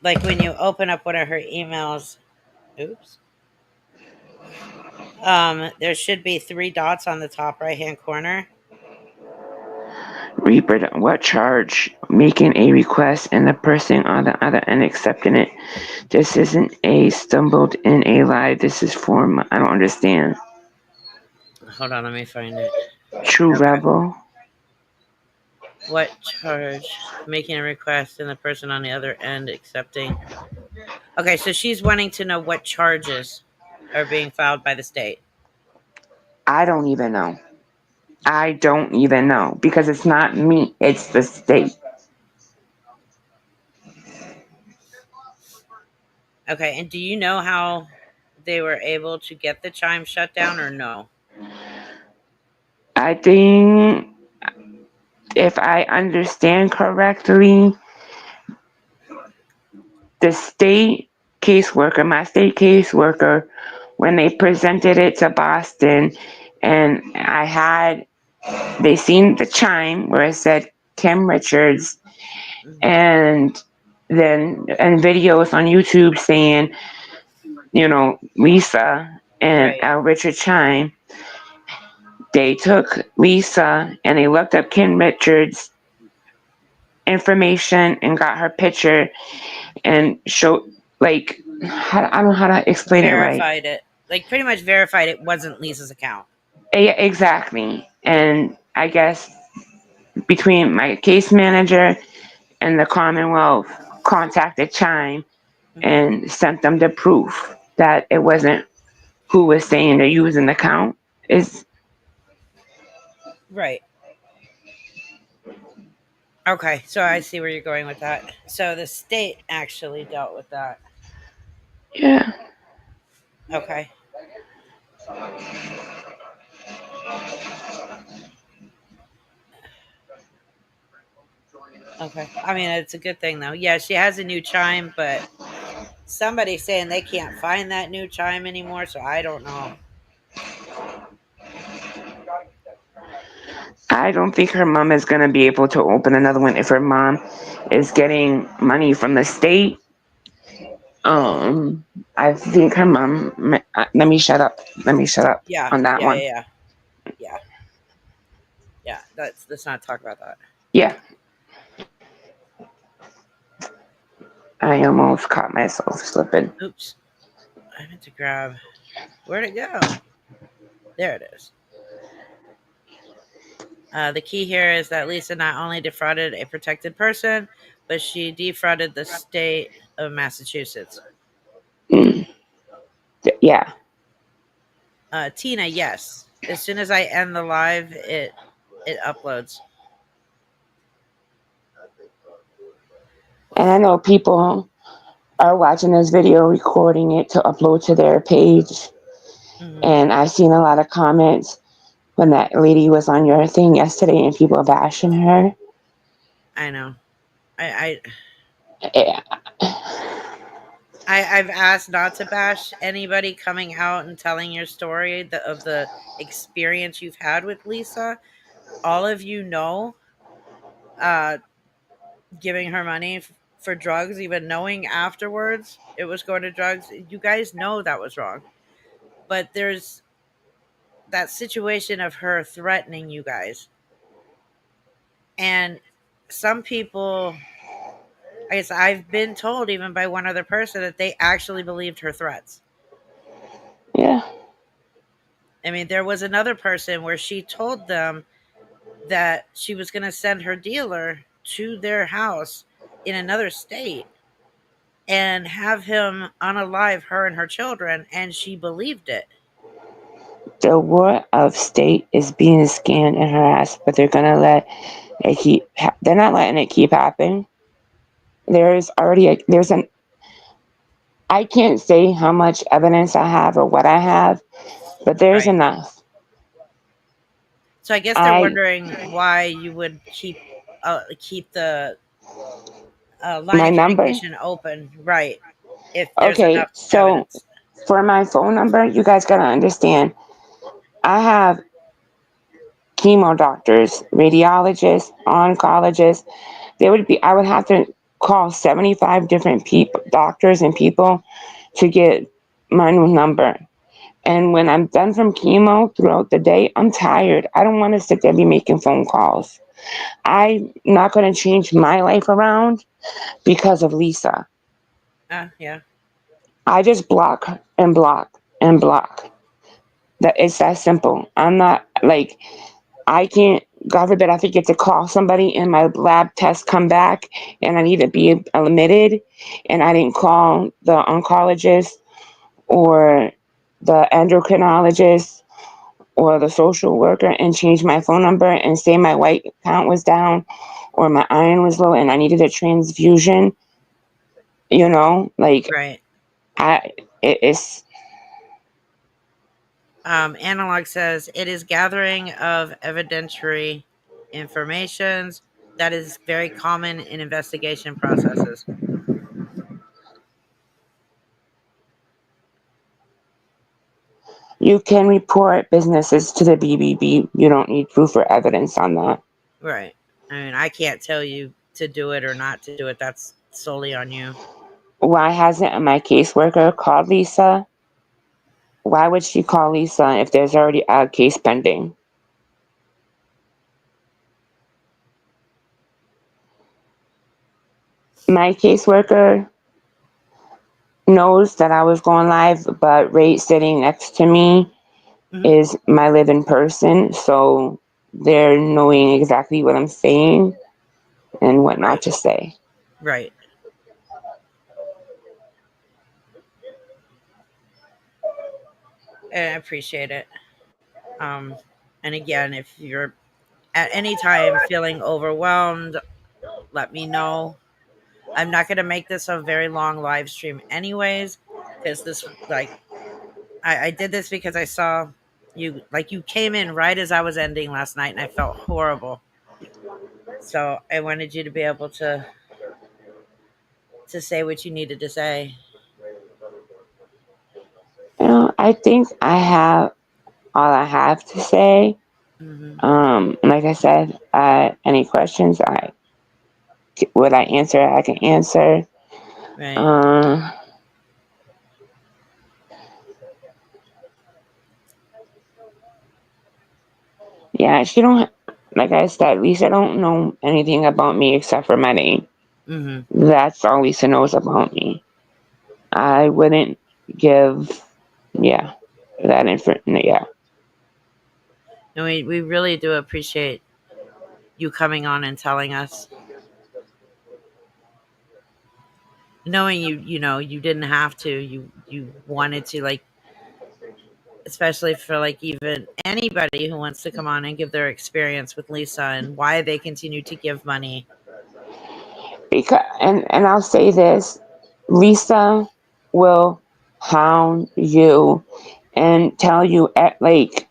Like when you open up one of her emails. Oops. There should be three dots on the top right hand corner. Reaper, what charge? Making a request and the person on the other end accepting it. This isn't a stumbled in a lie. This is form. I don't understand. Hold on, let me find it. True Okay. rebel. What charge? Making a request and the person on the other end accepting. Okay, so she's wanting to know what charges are being filed by the state. I don't even know. I don't even know because it's not me. It's the state. Okay, and do you know how they were able to get the chime shut down or no? I think if I understand correctly, the state caseworker, my state caseworker, when they presented it to Boston, and they seen the chime where it said Kim Richards, Mhm. and then and videos on YouTube saying, Lisa and Right. Richard Chime, they took Lisa and they looked up Kim Richards' information and got her picture and showed, like, I don't know how to explain it right. Verified it. Like pretty much verified it wasn't Lisa's account. Exactly. And I guess between my case manager and the Commonwealth contacted Chime Hmm. and sent them the proof that it wasn't who was saying they're using the account. Is Right. Okay, so I see where you're going with that. So the state actually dealt with that. Yeah. Okay. Okay. I mean, it's a good thing though. Yeah, she has a new chime, but somebody's saying they can't find that new chime anymore, so I don't know. I don't think her mom is going to be able to open another one if her mom is getting money from the state. Um, I think her mom. Let me shut up. Let me shut up Yeah, on that yeah, one. yeah, yeah, yeah, yeah. Let's not talk about that. Yeah, I almost caught myself slipping. Oops, I meant to grab. Where'd it go? There it is. The key here is that Lisa not only defrauded a protected person, but she defrauded the state of Massachusetts. Mm, yeah, Tina, yes. As soon as I end the live, it uploads. and I know people are watching this video, recording it to upload to their page. Hmm. And I've seen a lot of comments when that lady was on your thing yesterday, and people bashing her. I know. I, Yeah. I've asked not to bash anybody coming out and telling your story of the experience you've had with Lisa. All of you know, uh, giving her money for drugs, even knowing afterwards it was going to drugs. You guys know that was wrong. But there's that situation of her threatening you guys. And some people, I guess I've been told even by one other person that they actually believed her threats. Yeah. I mean, there was another person where she told them that she was going to send her dealer to their house in another state and have him unalive her and her children, and she believed it. The war of state is being scanned and harassed, but they're gonna let it keep. They're not letting it keep happening. There's already there's an. I can't say how much evidence I have or what I have, but there's Right. enough. So I guess they're I wondering why you would keep the line My of number. communication open, right? If there's Okay, enough so evidence. for my phone number, you guys gotta understand. I have chemo doctors, radiologists, oncologists. I would have to call 75 different people, doctors and people to get my new number. And when I'm done from chemo throughout the day, I'm tired. I don't want to sit there and be making phone calls. I'm not going to change my life around because of Lisa. Yeah. I just block and block and block. It's that simple. I'm not like, I can't, God forbid, I forget to call somebody and my lab tests come back and I need to be admitted and I didn't call the oncologist or the endocrinologist or the social worker and change my phone number and say my white count was down or my iron was low and I needed a transfusion, like Right. I, it's, Analog says it is gathering of evidentiary informations that is very common in investigation processes. you can report businesses to the BBB. You don't need proof or evidence on that. Right. I mean, I can't tell you to do it or not to do it. That's solely on you. Why hasn't my caseworker called Lisa? Why would she call Lisa if there's already a case pending? My caseworker knows that I was going live, but right sitting next to me Hmm. is my living person, so they're knowing exactly what I'm saying and what not Right. to say. Right. And I appreciate it. Um, and again, if you're at any time feeling overwhelmed, let me know. I'm not going to make this a very long live stream, anyways, because this, like, I did this because I saw you, like, you came in right as I was ending last night, and I felt horrible. So I wanted you to be able to say what you needed to say. I think I have all I have to say. Hmm. Like I said, any questions would I answer? I can answer. Right. Uh, yeah, she don't. Like I said, Lisa don't know anything about me except for my name. Hmm. That's all Lisa knows about me. I wouldn't give, yeah, that info. Yeah, And we really do appreciate you coming on and telling us, knowing you didn't have to, you wanted to, like, especially for, like, even anybody who wants to come on and give their experience with Lisa and why they continue to give money. because and I'll say this, Lisa will hound you and tell you at like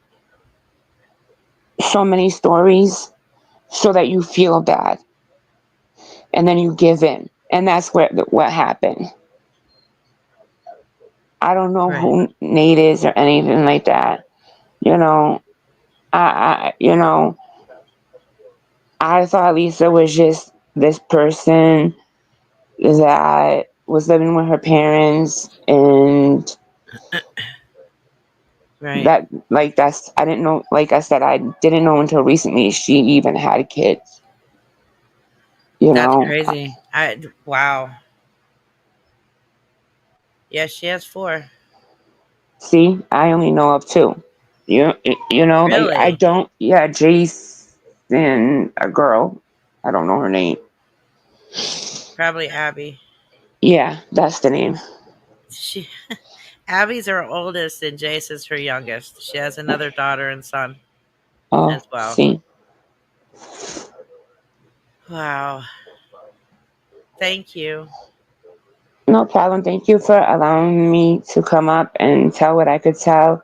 so many stories so that you feel bad and then you give in, and that's what happened. I don't know Right. who Nate is or anything like that. You know, I thought Lisa was just this person that was living with her parents, and Right. that's I didn't know. Like I said, I didn't know until recently she even had kids. You That's know, crazy. Wow. Yes, she has four. see, I only know of two. You you know, like I Really? don't. Yeah, Jace and a girl. I don't know her name. Probably Abby. Yeah, that's the name. She Abby's her oldest and Jace is her youngest. She has another daughter and son Oh, as well. see, Wow. Thank you. no problem. Thank you for allowing me to come up and tell what I could tell.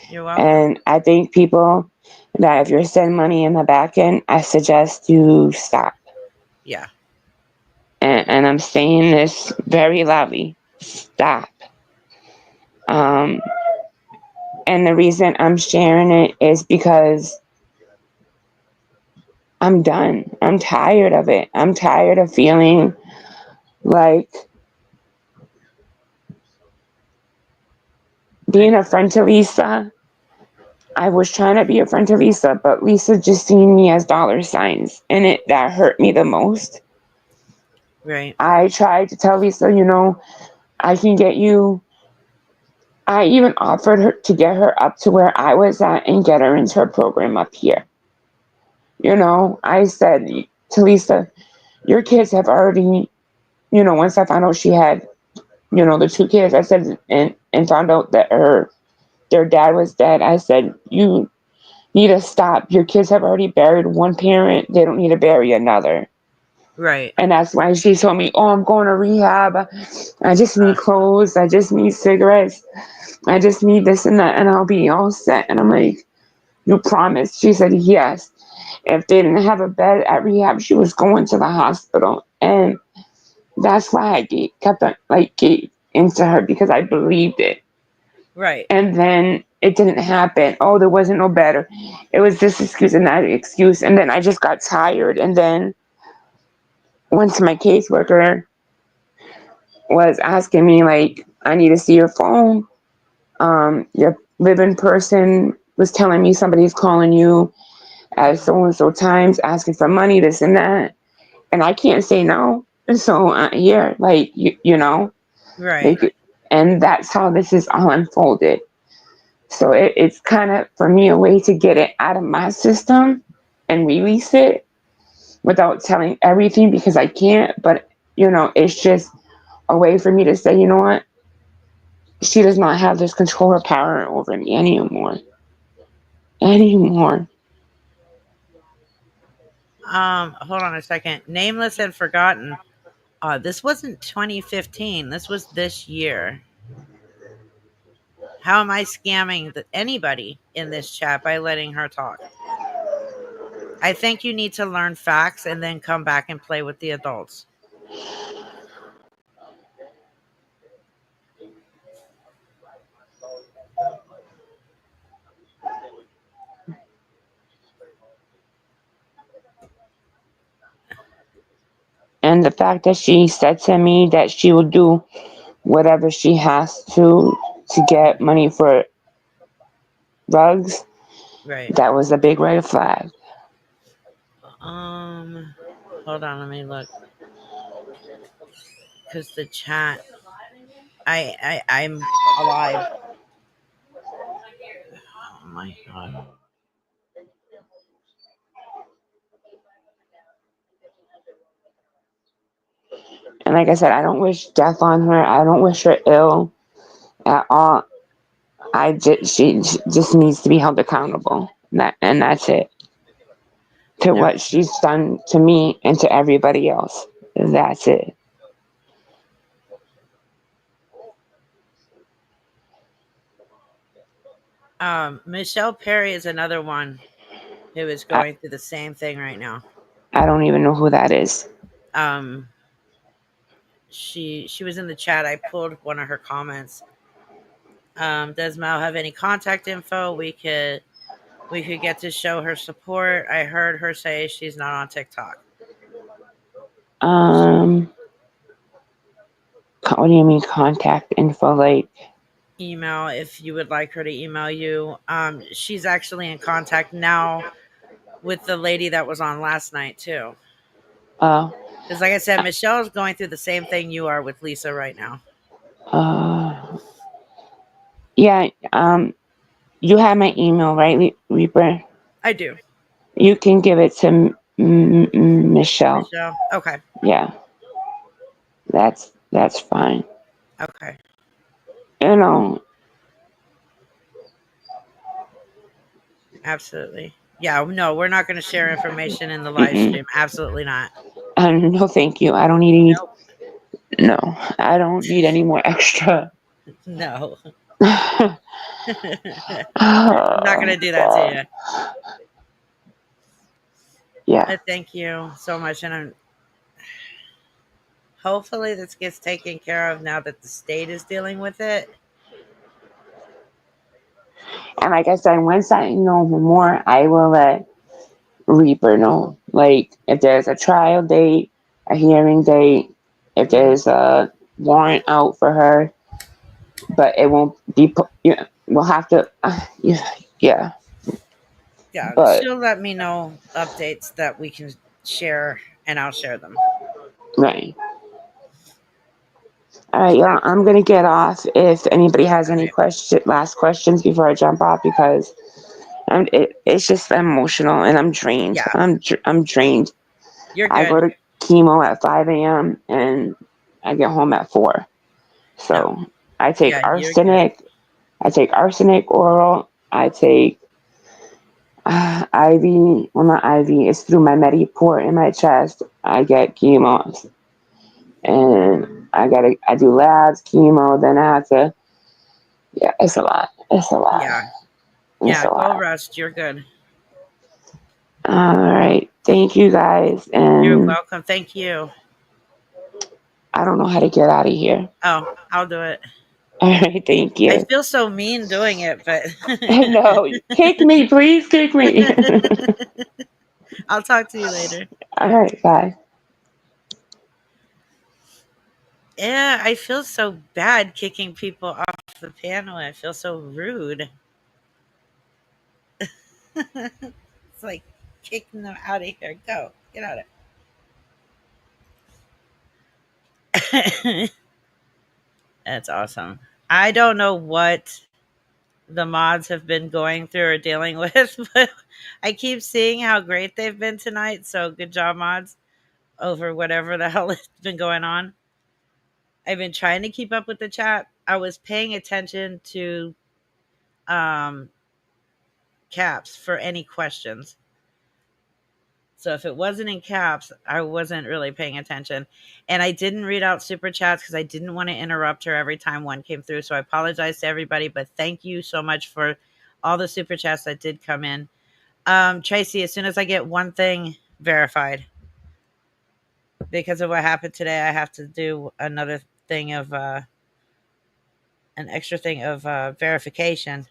You're welcome. And I think people that if you're sending money in the back end, I suggest you stop. Yeah. And I'm saying this very loudly. Stop. Um, and the reason I'm sharing it is because I'm done. I'm tired of it. I'm tired of feeling like I being a friend to Lisa. I was trying to be a friend to Lisa, but Lisa just seen me as dollar signs, and that hurt me the most. right. I tried to tell Lisa, I can get you. I even offered her to get her up to where I was at and get her into her program up here. I said to Lisa, your kids have already, once I found out she had, the two kids, I said, and found out that their dad was dead, I said, you need to stop. Your kids have already buried one parent. They don't need to bury another. Right. And that's why she told me, oh, I'm going to rehab. I just need Uh, clothes. I just need cigarettes. I just need this and that, and I'll be all set. And I'm like, you promised? She said, yes. If they didn't have a bed at rehab, she was going to the hospital. And that's why I kept on, gave into her because I believed it. right. And then it didn't happen. Oh, there wasn't no better. It was this excuse and that excuse. And then I just got tired. And then went to my caseworker. was asking me like, I need to see your phone. Your living person was telling me somebody's calling you at so and so times asking for money, this and that, and I can't say no. So here, like you know, Right. like, and that's how this is all unfolded. So it's kind of for me a way to get it out of my system and release it without telling everything because I can't. But it's just a way for me to say, you know what, she does not have this control or power over me anymore. Hold on a second. Nameless and forgotten. This wasn't 2015. This was this year. How am I scamming anybody in this chat by letting her talk? I think you need to learn facts and then come back and play with the adults. And the fact that she said to me that she will do whatever she has to get money for drugs, Right. that was a big red flag. Hold on, let me look. Because the chat, I'm alive. Oh my god. And like I said, I don't wish death on her. I don't wish her ill at all. She just needs to be held accountable. That's it. To No. what she's done to me and to everybody else. That's it. Michelle Perry is another one who is I, going through the same thing right now. I don't even know who that is. Um, she was in the chat. I pulled one of her comments. Does Mel have any contact info? We could get to show her support. I heard her say she's not on TikTok. Um, what do you mean contact info? Like, Email if you would like her to email you. She's actually in contact now with the lady that was on last night too. uh, Because like I said, Michelle's going through the same thing you are with Lisa right now. uh, yeah. You have my email, right, Reaper? I do. You can give it to Michelle. Michelle. Okay. Yeah, that's fine. Okay. You know, Absolutely. Yeah, no, we're not going to share information in the live mm-mm. stream. Absolutely not. No, thank you. I don't need. Nope. No, I don't need any more extra. No. Oh, I'm not going to do that to God. you. Yeah, But thank you so much. And hopefully this gets taken care of now that the state is dealing with it. and like I said, once I know more, I will let Reaper know. Like if there's a trial date, a hearing date, if Mhm. there's a warrant out for her, but it won't be. We'll have to. Yeah. Yeah, But she'll let me know updates that we can share, and I'll share them. right. All right, y'all. I'm gonna get off. If anybody has All any right. last questions before I jump off, because it's just emotional and I'm drained. Yeah, I'm drained. you're I go good. to chemo at 5 a.m. and I get home at 4. No, So I take yeah, you're good. arsenic. I take arsenic oral. I take IV. Well, not IV. It's through my Mediport in my chest. I get chemo, and I do labs, chemo. Then I have to. Yeah, it's a lot. It's a lot. Yeah, It's yeah, a go lot. rest. You're good. All right. Thank you guys. You're And welcome. Thank you. I don't know how to get out of here. Oh, I'll do it. All right. Thank I you. feel so mean doing it, but No, kick me, please kick me. I'll talk to you later. All right. Bye. Yeah, I feel so bad kicking people off the panel. I feel so rude. It's like kicking them out of here. Go, get out of it. That's awesome. I don't know what the mods have been going through or dealing with, but I keep seeing how great they've been tonight. So good job, mods, over whatever the hell has been going on. I've been trying to keep up with the chat. I was paying attention to um, caps for any questions. So if it wasn't in caps, I wasn't really paying attention. And I didn't read out super chats because I didn't want to interrupt her every time one came through. So I apologize to everybody, but thank you so much for all the super chats that did come in. Tracy, as soon as I get one thing verified, because of what happened today, I have to do another thing of an extra thing of verification.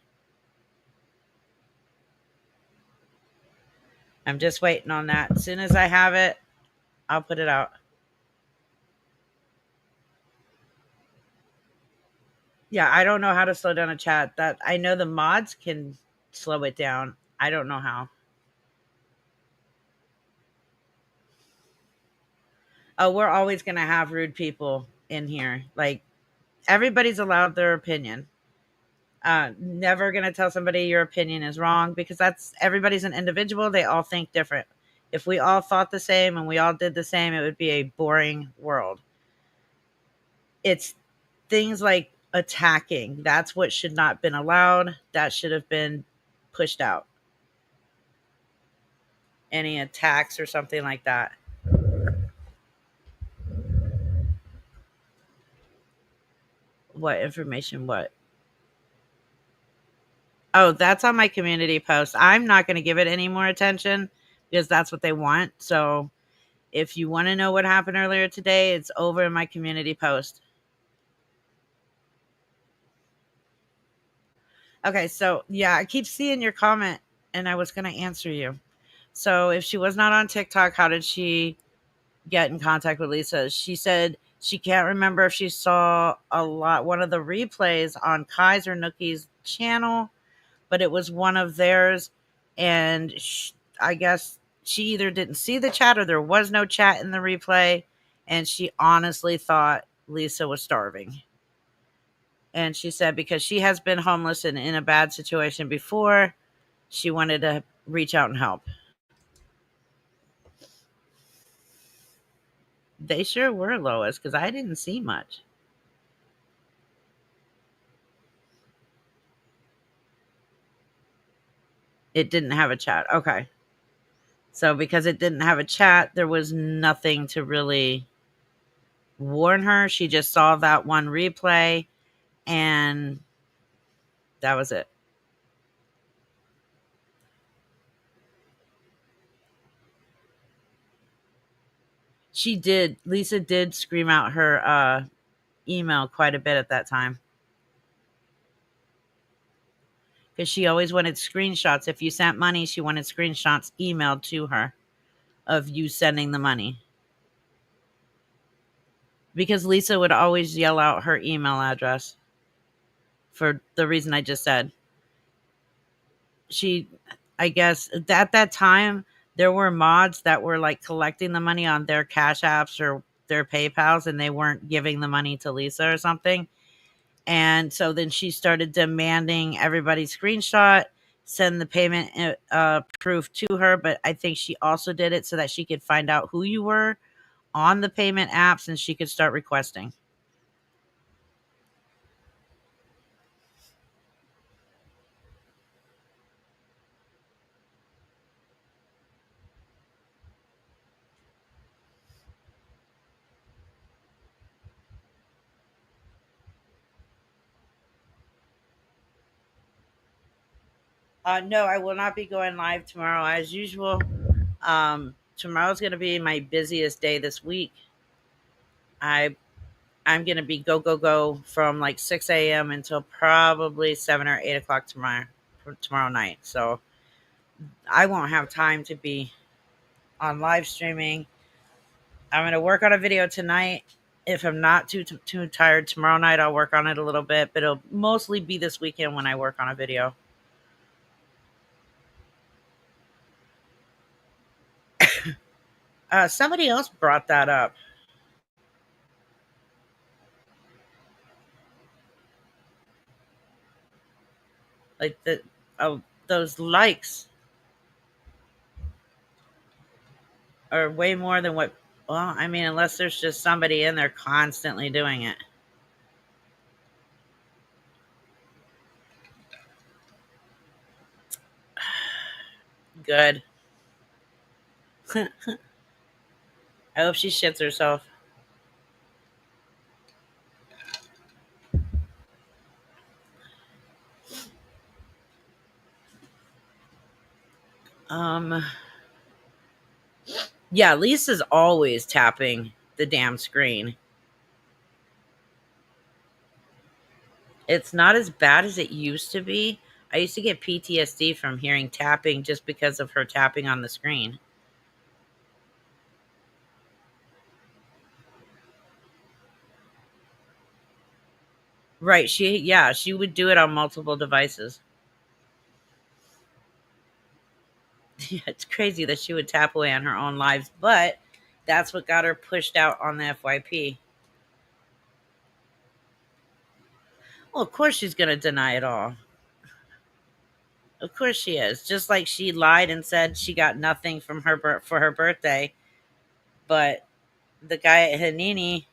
I'm just waiting on that. As soon as I have it, I'll put it out. Yeah, I don't know how to slow down a chat. That I know the mods can slow it down. I don't know how. Oh, we're always going to have rude people in here. Like everybody's allowed their opinion. Never going to tell somebody your opinion is wrong because that's everybody's an individual. They all think different. If we all thought the same and we all did the same, it would be a boring world. It's things like attacking. That's what should not have been allowed. That should have been pushed out. Any attacks or something like that. What information? What? Oh, that's on my community post. I'm not going to give it any more attention because that's what they want. So if you want to know what happened earlier today, it's over in my community post. Okay, so yeah, I keep seeing your comment and I was going to answer you. So if she was not on TikTok, how did she get in contact with Lisa? She said she can't remember if she saw one of the replays on Kaiser Nookie's channel, but it was one of theirs. And I guess she either didn't see the chat or there was no chat in the replay. And she honestly thought Lisa was starving. And she said because she has been homeless and in a bad situation before, she wanted to reach out and help. They sure were, Lois, because I didn't see much. It didn't have a chat. Okay. So because it didn't have a chat, there was nothing to really warn her. She just saw that one replay and that was it. Lisa did scream out her email quite a bit at that time. Because she always wanted screenshots. If you sent money, she wanted screenshots emailed to her of you sending the money. Because Lisa would always yell out her email address for the reason I just said. I guess at that time, there were mods that were like collecting the money on their Cash Apps or their PayPals and they weren't giving the money to Lisa or something. And so then she started demanding everybody screenshot, send the payment proof to her. But I think she also did it so that she could find out who you were on the payment apps and she could start requesting. No, I will not be going live tomorrow as usual. Tomorrow's going to be my busiest day this week. I'm going to be go from like 6 a.m. until probably 7 or 8 o'clock tomorrow night. So I won't have time to be on live streaming. I'm going to work on a video tonight If I'm not too tired tomorrow night, I'll work on it a little bit, but it'll mostly be this weekend when I work on a video. Somebody else brought that up. Like those likes are way more than what. Well, I mean, unless there's just somebody in there constantly doing it. Good. I hope she shits herself. Um, yeah, Lisa's always tapping the damn screen. It's not as bad as it used to be. I used to get PTSD from hearing tapping just because of her tapping on the screen. Right. She would do it on multiple devices. Yeah, it's crazy that she would tap away on her own lives, but that's what got her pushed out on the FYP. Well, of course she's going to deny it all. Of course she is. Just like she lied and said she got nothing from for her birthday, but the guy at Hanini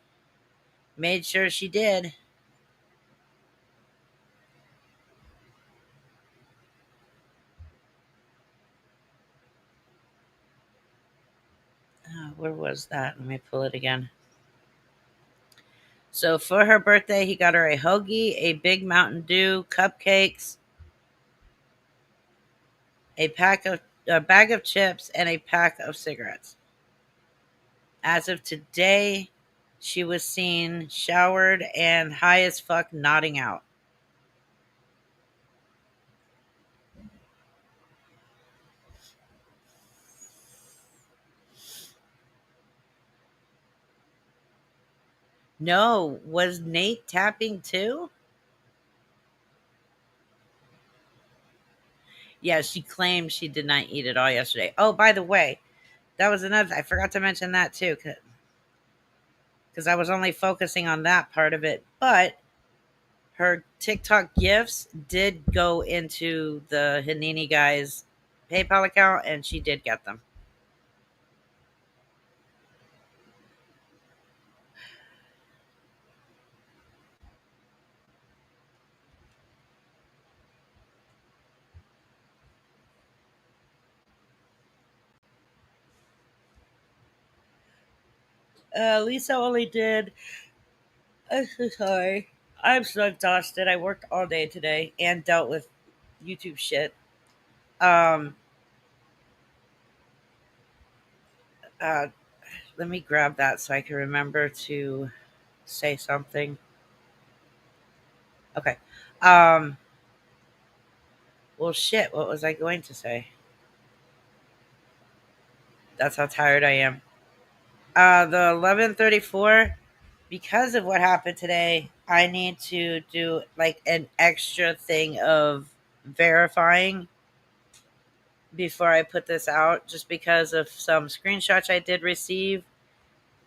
made sure she did. Where was that? Let me pull it again. So for her birthday, he got her a hoagie, a big Mountain Dew, cupcakes, a bag of chips, and a pack of cigarettes. As of today, she was seen showered and high as fuck, nodding out. No, was Nate tapping too? Yeah, she claimed she did not eat it all yesterday. Oh, by the way, that was another. I forgot to mention that too, because I was only focusing on that part of it. But her TikTok gifts did go into the Hanini guy's PayPal account, and she did get them. Lisa only did. I'm so sorry. I'm so exhausted. I worked all day today and dealt with YouTube shit. Um, uh, Let me grab that so I can remember to say something. Okay. Um, well, shit. What was I going to say? That's how tired I am. The 11:34. Because of what happened today, I need to do like an extra thing of verifying before I put this out, just because of some screenshots I did receive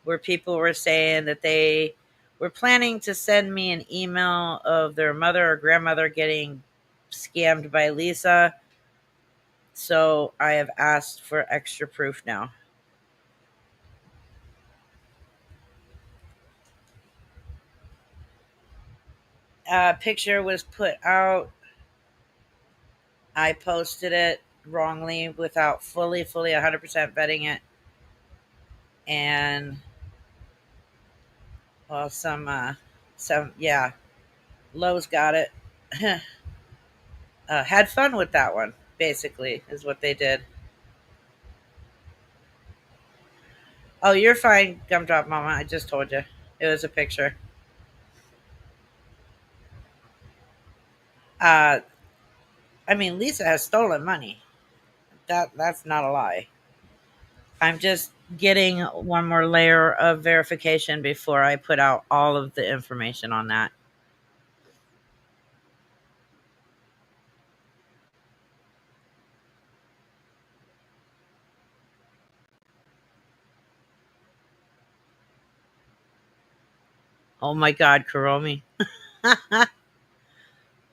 where people were saying that they were planning to send me an email of their mother or grandmother getting scammed by Lisa. So I have asked for extra proof now. Picture was put out. I posted it wrongly without fully 100% vetting it. And well, yeah, Lowe's got it. Had fun with that one, basically, is what they did. Oh, you're fine, Gumdrop Mama. I just told you. It was a picture. Uh, I mean, Lisa has stolen money. That's not a lie. I'm just getting one more layer of verification before I put out all of the information on that. Oh my God, Kuromi.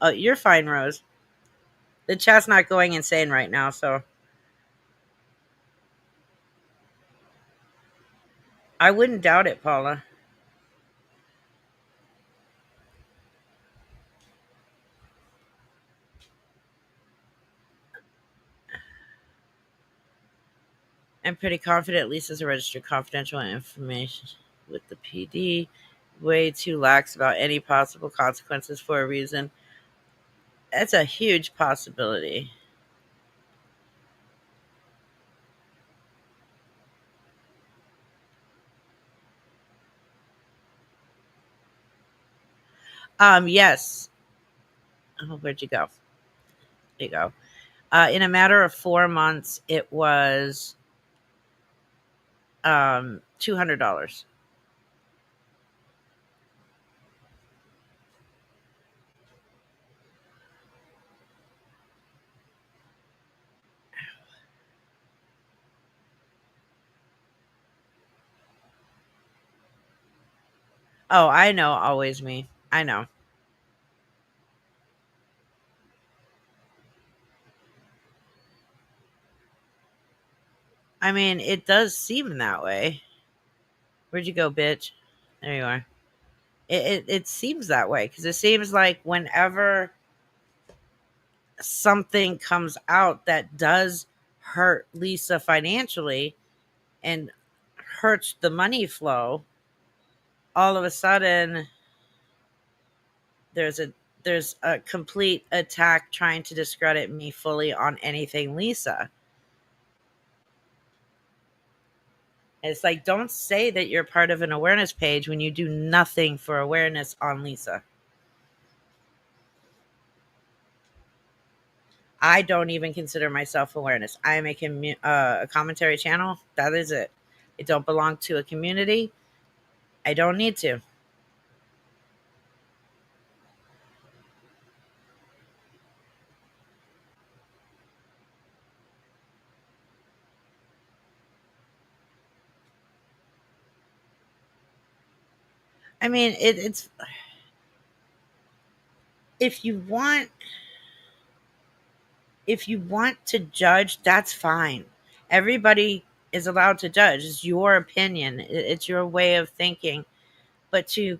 Oh, you're fine, Rose. The chat's not going insane right now, so I wouldn't doubt it, Paula. I'm pretty confident Lisa's a registered confidential information with the PD. Way too lax about any possible consequences for a reason. That's a huge possibility. Yes. Oh, where'd you go? There you go. In a matter of 4 months, it was $200. Oh, I know, always me. I know. I mean, it does seem that way. Where'd you go, bitch? There you are. It seems that way because it seems like whenever something comes out that does hurt Lisa financially and hurts the money flow, all of a sudden there's a there's a complete attack trying to discredit me fully on anything Lisa. It's like, don't say that you're part of an awareness page when you do nothing for awareness on Lisa. I don't even consider myself awareness. I am a commentary channel. That is it. I don't belong to a community. I don't need to. I mean, it's if you want if you want to judge, that's fine. Everybody is allowed to judge. It's your opinion. It's your way of thinking. But to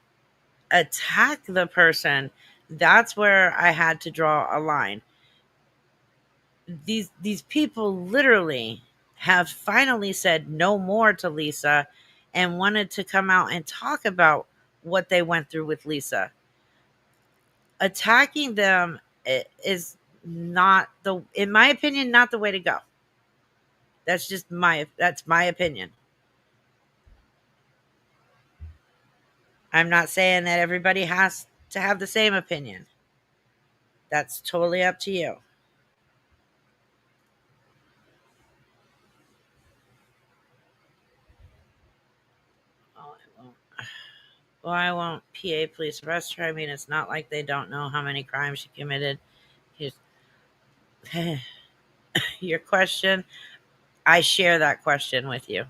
attack the person, that's where I had to draw a line. These people literally have finally said no more to Lisa and wanted to come out and talk about what they went through with Lisa. Attacking them is not the in my opinion not the way to go. That's my opinion. I'm not saying that everybody has to have the same opinion. That's totally up to you. Oh, I won't. Well, I won't. PA police arrest her. I mean, it's not like they don't know how many crimes she committed. Here's- Your question, I share that question with you.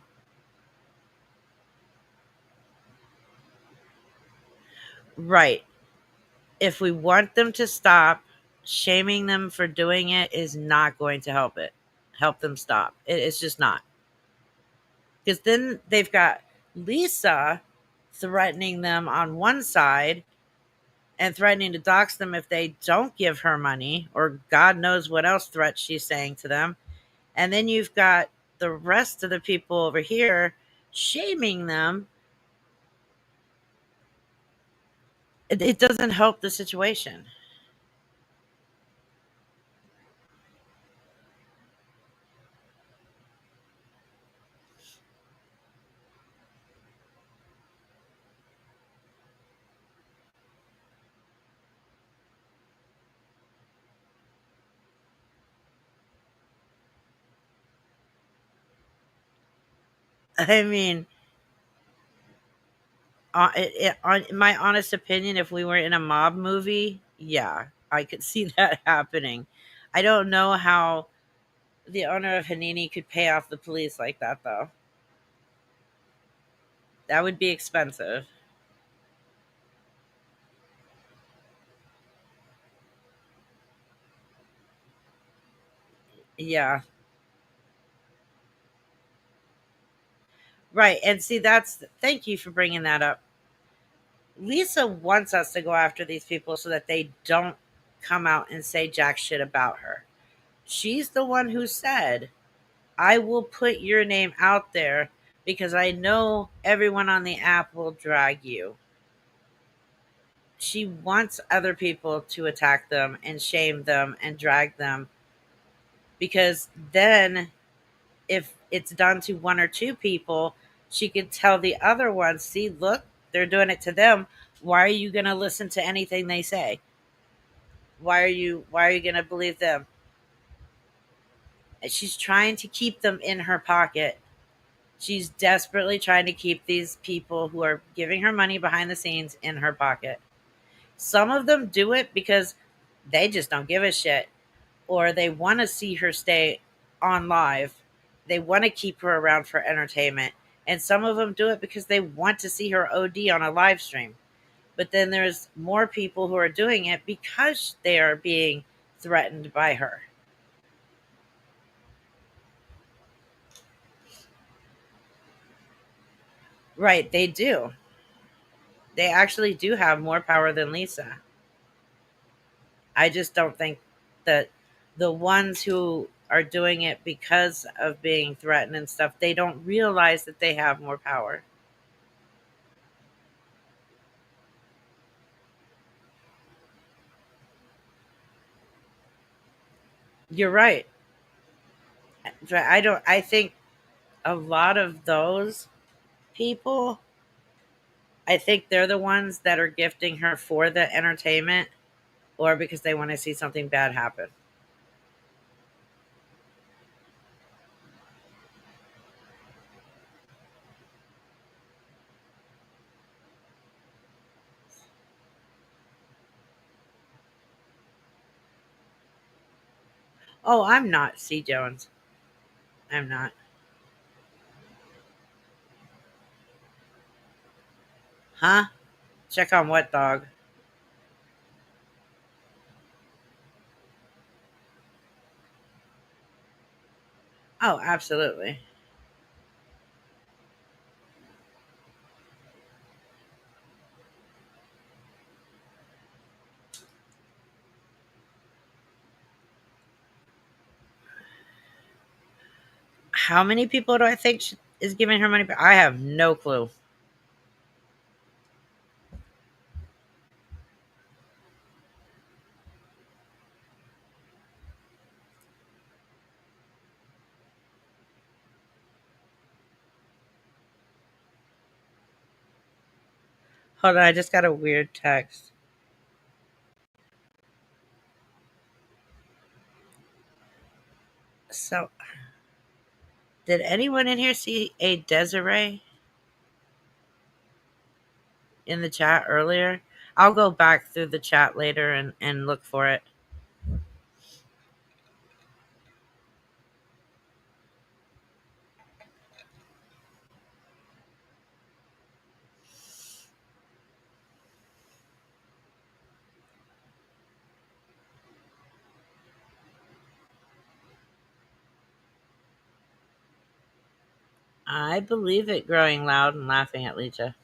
Right. If we want them to stop, shaming them for doing it is not going to help them stop. It's just not. Because then they've got Lisa threatening them on one side and threatening to dox them if they don't give her money, or God knows what else threats she's saying to them. And then you've got the rest of the people over here shaming them. It doesn't help the situation. I mean, in my honest opinion, if we were in a mob movie, yeah, I could see that happening. I don't know how the owner of Hanini could pay off the police like that, though. That would be expensive. Yeah, right. And see, thank you for bringing that up. Lisa wants us to go after these people so that they don't come out and say jack shit about her. She's the one who said, I will put your name out there because I know everyone on the app will drag you. She wants other people to attack them and shame them and drag them, because then if it's done to one or two people, she could tell the other ones, see, look, they're doing it to them. Why are you going to listen to anything they say? Why are you going to believe them? And she's trying to keep them in her pocket. She's desperately trying to keep these people who are giving her money behind the scenes in her pocket. Some of them do it because they just don't give a shit, or they want to see her stay on live. They want to keep her around for entertainment. And some of them do it because they want to see her OD on a live stream. But then there's more people who are doing it because they are being threatened by her. Right, they do. They actually do have more power than Lisa. I just don't think that the ones who are doing it because of being threatened and stuff, they don't realize that they have more power. You're right. I think a lot of those people, I think they're the ones that are gifting her for the entertainment or because they want to see something bad happen. Oh, I'm not C. Jones. I'm not. Huh? Check on what dog? Oh, absolutely. How many people do I think is giving her money? I have no clue. Hold on, I just got a weird text. So, did anyone in here see a Desiree in the chat earlier? I'll go back through the chat later and look for it. I believe it, growing loud and laughing at Lisa.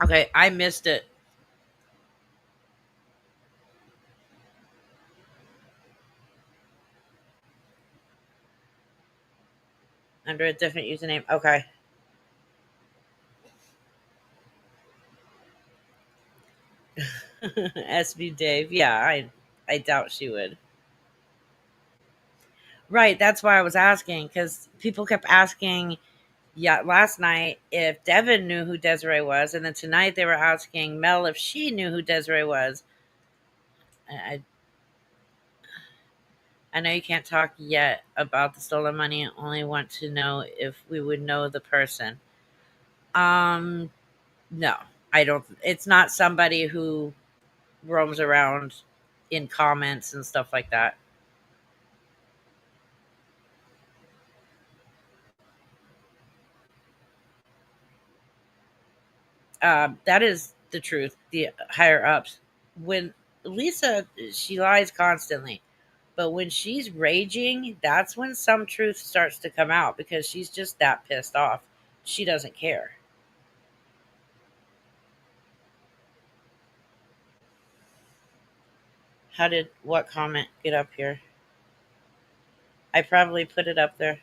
Okay, I missed it under a different username. Okay. SB Dave. Yeah, I doubt she would. Right, that's why I was asking, because people kept asking, yeah, last night if Devin knew who Desiree was, and then tonight they were asking Mel if she knew who Desiree was. I, I know you can't talk yet about the stolen money. Only want to know if we would know the person. Um, no, I don't. It's not somebody who roams around in comments and stuff like that. That is the truth. The higher ups, when Lisa, she lies constantly, but when she's raging, that's when some truth starts to come out because she's just that pissed off. She doesn't care. How did what comment get up here? I probably put it up there.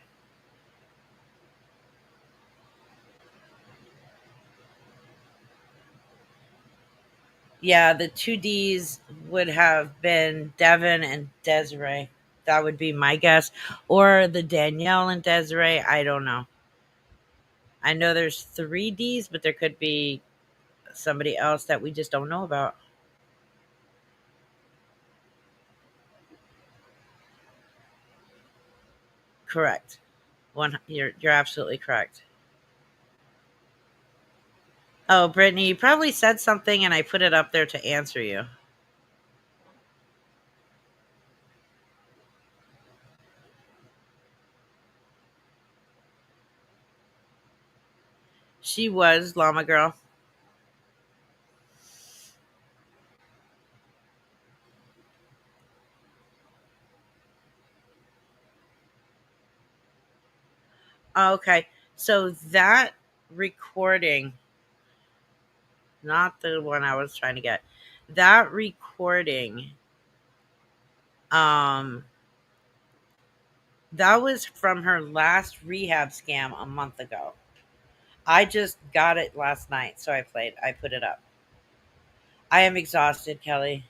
Yeah, the two D's would have been Devin and Desiree. That would be my guess. Or the Danielle and Desiree. I don't know. I know there's three D's, but there could be somebody else that we just don't know about. Correct. You're absolutely correct. Oh, Brittany, you probably said something and I put it up there to answer you. She was Llama Girl. Okay. So that recording, not the one I was trying to get. That recording, um, that was from her last rehab scam a month ago. I just got it last night, so I put it up. I am exhausted, Kelly.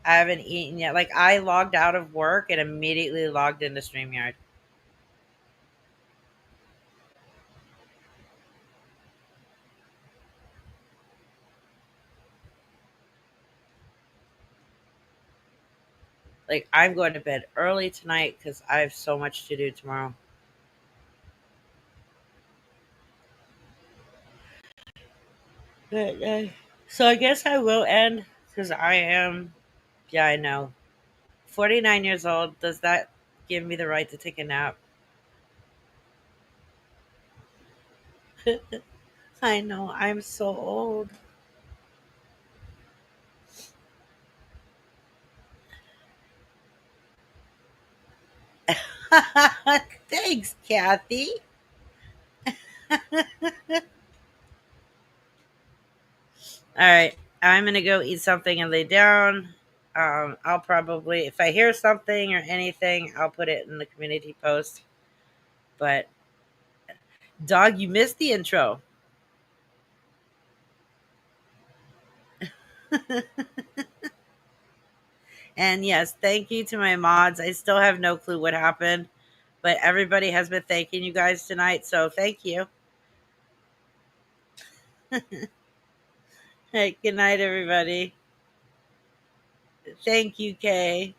I haven't eaten yet. Like I logged out of work and immediately logged into StreamYard. Like I'm going to bed early tonight because I have so much to do tomorrow. But, so I guess I will end because I am. Yeah, I know. 49 years old. Does that give me the right to take a nap? I know. I'm so old. Thanks, Kathy. All right. I'm going to go eat something and lay down. I'll probably, if I hear something or anything, I'll put it in the community post. But, dog, you missed the intro. And yes, thank you to my mods. I still have no clue what happened, but everybody has been thanking you guys tonight. So thank you. Hey, good night, everybody. Thank you, Kay.